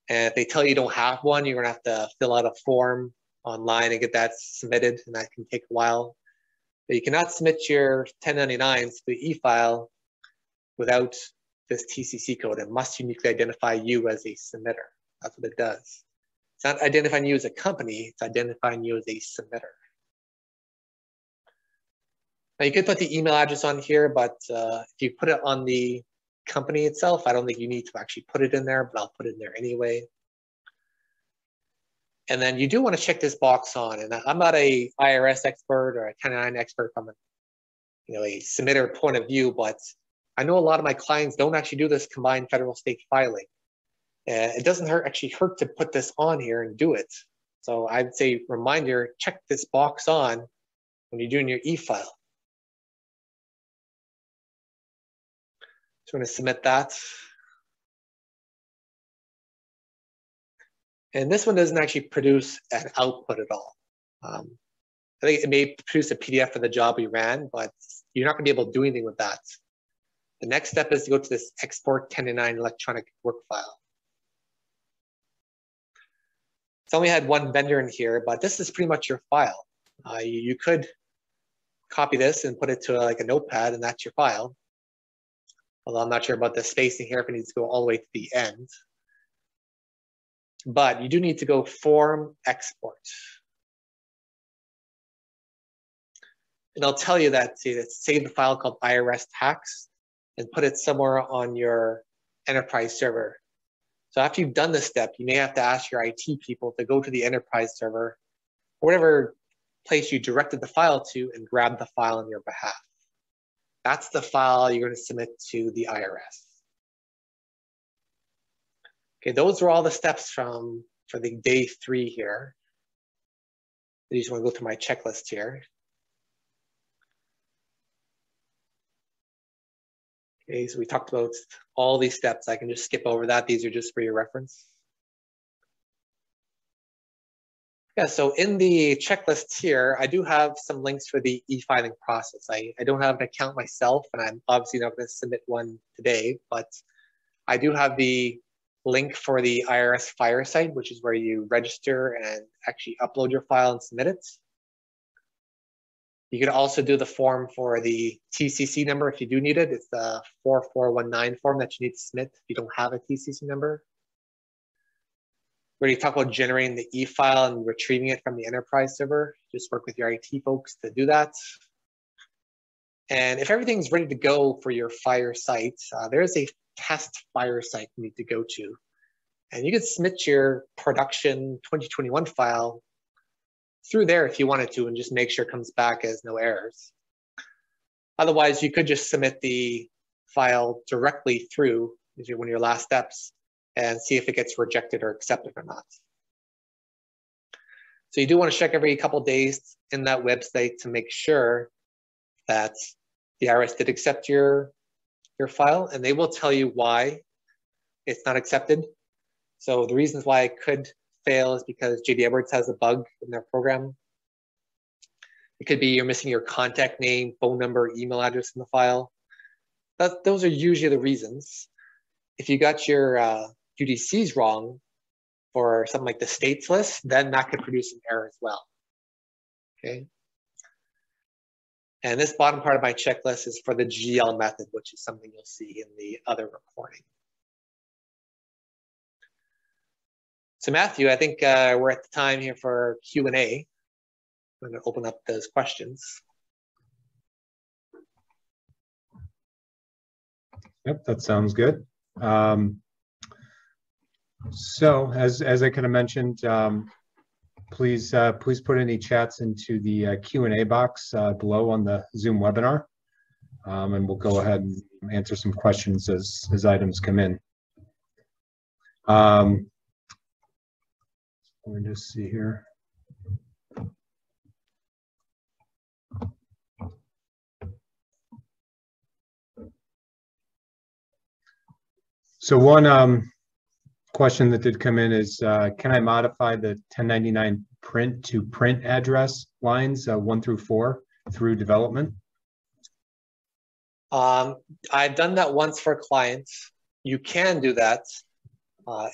B: And if they tell you don't have one, you're gonna have to fill out a form online and get that submitted, and that can take a while. But you cannot submit your 1099s to the e-file without this TCC code. It must uniquely identify you as a submitter. That's what it does. It's not identifying you as a company, it's identifying you as a submitter. Now you could put the email address on here, but if you put it on the company itself, I don't think you need to actually put it in there, but I'll put it in there anyway. And then you do want to check this box on, and I'm not a IRS expert or a 1099 expert from a submitter point of view, but I know a lot of my clients don't actually do this combined federal state filing. It doesn't actually hurt to put this on here and do it. So I'd say, reminder, check this box on when you're doing your e-file. So I'm going to submit that. And this one doesn't actually produce an output at all. I think it may produce a PDF for the job we ran, but you're not going to be able to do anything with that. The next step is to go to this export 1099 electronic work file. It's only had one vendor in here, but this is pretty much your file. You could copy this and put it to like a notepad, and that's your file. Although I'm not sure about the spacing here, if it needs to go all the way to the end. But you do need to go form export. and they'll tell you that to save the file called IRS tax and put it somewhere on your enterprise server. So after you've done this step, you may have to ask your IT people to go to the enterprise server, or whatever place you directed the file to, and grab the file on your behalf. That's the file you're going to submit to the IRS. Okay, those are all the steps for the day 3 here. I just want to go through my checklist here. Okay, so we talked about all these steps. I can just skip over that. These are just for your reference. Yeah, so in the checklist here, I do have some links for the e-filing process. I don't have an account myself, and I'm obviously not going to submit one today, but I do have the link for the IRS Fire site, which is where you register and actually upload your file and submit it. You can also do the form for the TCC number if you do need it. It's the 4419 form that you need to submit if you don't have a TCC number. We already talked about generating the e-file and retrieving it from the enterprise server. Just work with your IT folks to do that. And if everything's ready to go for your Fire site, there's a test Fire site you need to go to. And you can submit your production 2021 file through there if you wanted to, and just make sure it comes back as no errors. Otherwise, you could just submit the file directly through one of your last steps and see if it gets rejected or accepted or not. So you do want to check every couple of days in that website to make sure that the IRS did accept your file, and they will tell you why it's not accepted. So the reasons why it could fail is because JD Edwards has a bug in their program. It could be you're missing your contact name, phone number, email address in the file. Those are usually the reasons. If you got your UDCs wrong for something like the states list, then that could produce an error as well. Okay. And this bottom part of my checklist is for the GL method, which is something you'll see in the other recording. So Matthew, I think we're at the time here for Q&A. I'm going to open up those questions.
A: Yep, that sounds good. So as I kind of mentioned, please put any chats into the Q&A box below on the Zoom webinar, and we'll go ahead and answer some questions as items come in. Let me just see here. So one question that did come in is, can I modify the 1099 print to print address lines 1 through 4 through development?
B: I've done that once for clients. You can do that.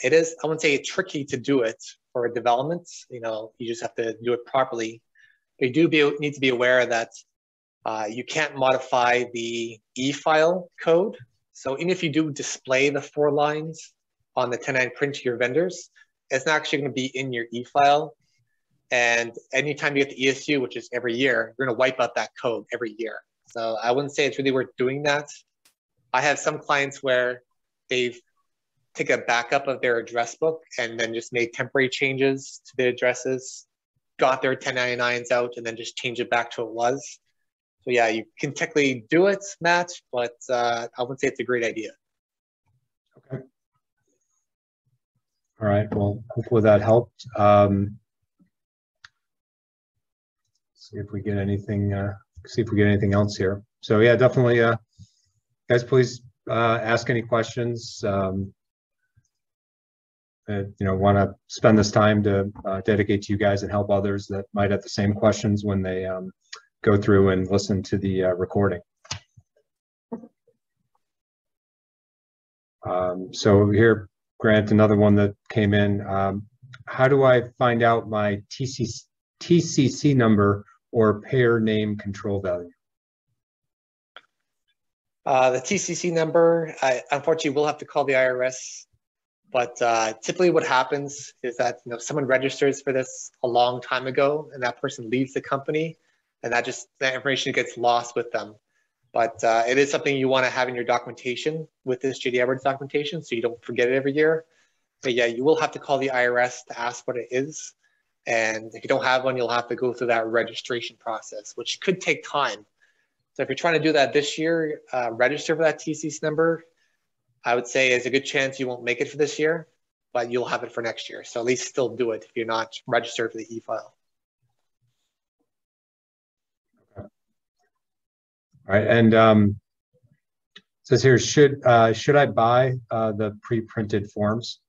B: It is, I wouldn't say tricky to do it for development. You know, you just have to do it properly. But you do need to be aware that you can't modify the e-file code. So even if you do display the 4 lines on the 1099 print to your vendors, it's not actually going to be in your e-file. And anytime you get the ESU, which is every year, you're going to wipe out that code every year. So I wouldn't say it's really worth doing that. I have some clients where they've taken a backup of their address book and then just made temporary changes to the addresses, got their 1099s out, and then just change it back to what it was. So yeah, you can technically do it, Matt, but I wouldn't say it's a great idea.
A: Okay. All right. Well, hopefully that helped. See if we get anything. See if we get anything else here. So yeah, definitely, guys, please ask any questions. Want to spend this time to dedicate to you guys and help others that might have the same questions when they go through and listen to the recording. So here, Grant, another one that came in. How do I find out my TCC number or payer name control value?
B: The TCC number, unfortunately, we'll have to call the IRS. But typically what happens is that someone registers for this a long time ago and that person leaves the company, and that information gets lost with them. But it is something you want to have in your documentation with this JD Edwards documentation, so you don't forget it every year. But yeah, you will have to call the IRS to ask what it is. And if you don't have one, you'll have to go through that registration process, which could take time. So if you're trying to do that this year, register for that TCS number. I would say there's a good chance you won't make it for this year, but you'll have it for next year. So at least still do it if you're not registered for the e-file.
A: Okay. All right, and it says here, should I buy the pre-printed forms?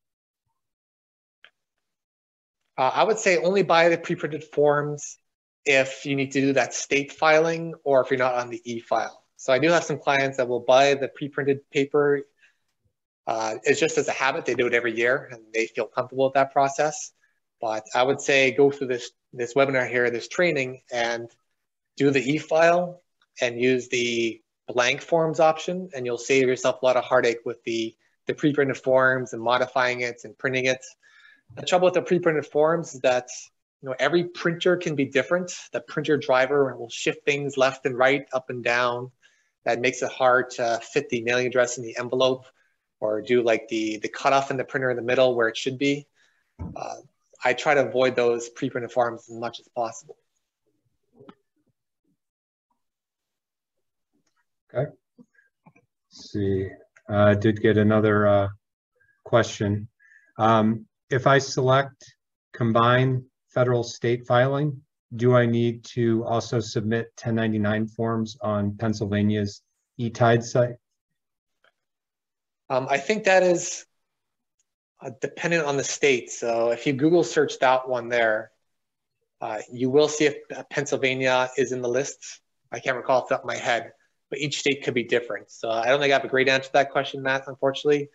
B: I would say only buy the pre-printed forms if you need to do that state filing or if you're not on the e-file. So I do have some clients that will buy the pre-printed paper. It's just as a habit, they do it every year and they feel comfortable with that process. But I would say go through this webinar here, this training, and do the e-file and use the blank forms option, and you'll save yourself a lot of heartache with the pre-printed forms and modifying it and printing it. The trouble with the pre-printed forms is that every printer can be different. The printer driver will shift things left and right, up and down. That makes it hard to fit the mailing address in the envelope or do like the cutoff in the printer in the middle where it should be. I try to avoid those pre-printed forms as much as possible.
A: Okay. Let's see, I did get another question. If I select combine federal state filing, do I need to also submit 1099 forms on Pennsylvania's eTide site?
B: I think that is dependent on the state. So if you Google search that one there, you will see if Pennsylvania is in the list. I can't recall off the top of my head, but each state could be different. So I don't think I have a great answer to that question, Matt, unfortunately.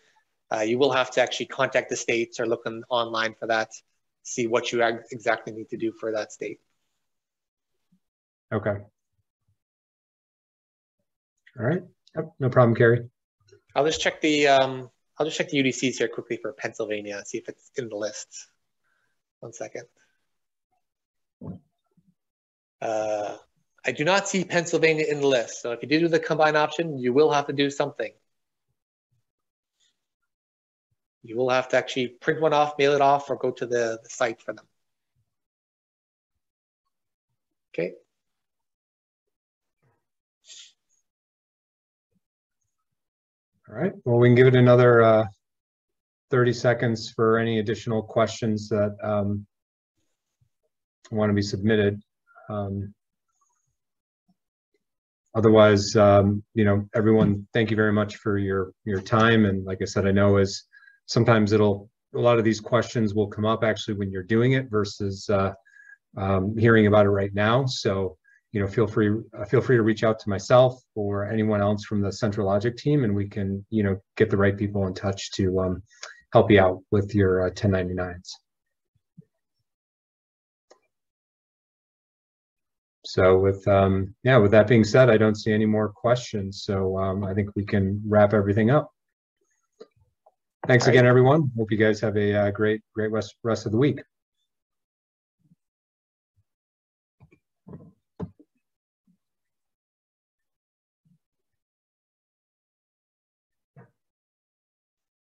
B: You will have to actually contact the states or look online for that, see what you exactly need to do for that state.
A: Okay. All right. Yep, no problem, Carrie.
B: I'll just check the UDCs here quickly for Pennsylvania, see if it's in the list. 1 second. I do not see Pennsylvania in the list. So if you do the combine option, you will have to do something. You will have to actually print one off, mail it off, or go to the site for them. Okay.
A: All right, well, we can give it another 30 seconds for any additional questions that want to be submitted. Otherwise, everyone, thank you very much for your time. And like I said, I know sometimes a lot of these questions will come up actually when you're doing it versus hearing about it right now. So, feel free to reach out to myself or anyone else from the Centrilogic team, and we can, get the right people in touch to help you out with your 1099s. So with that being said, I don't see any more questions. So I think we can wrap everything up. Thanks again, everyone. Hope you guys have a great rest of the week.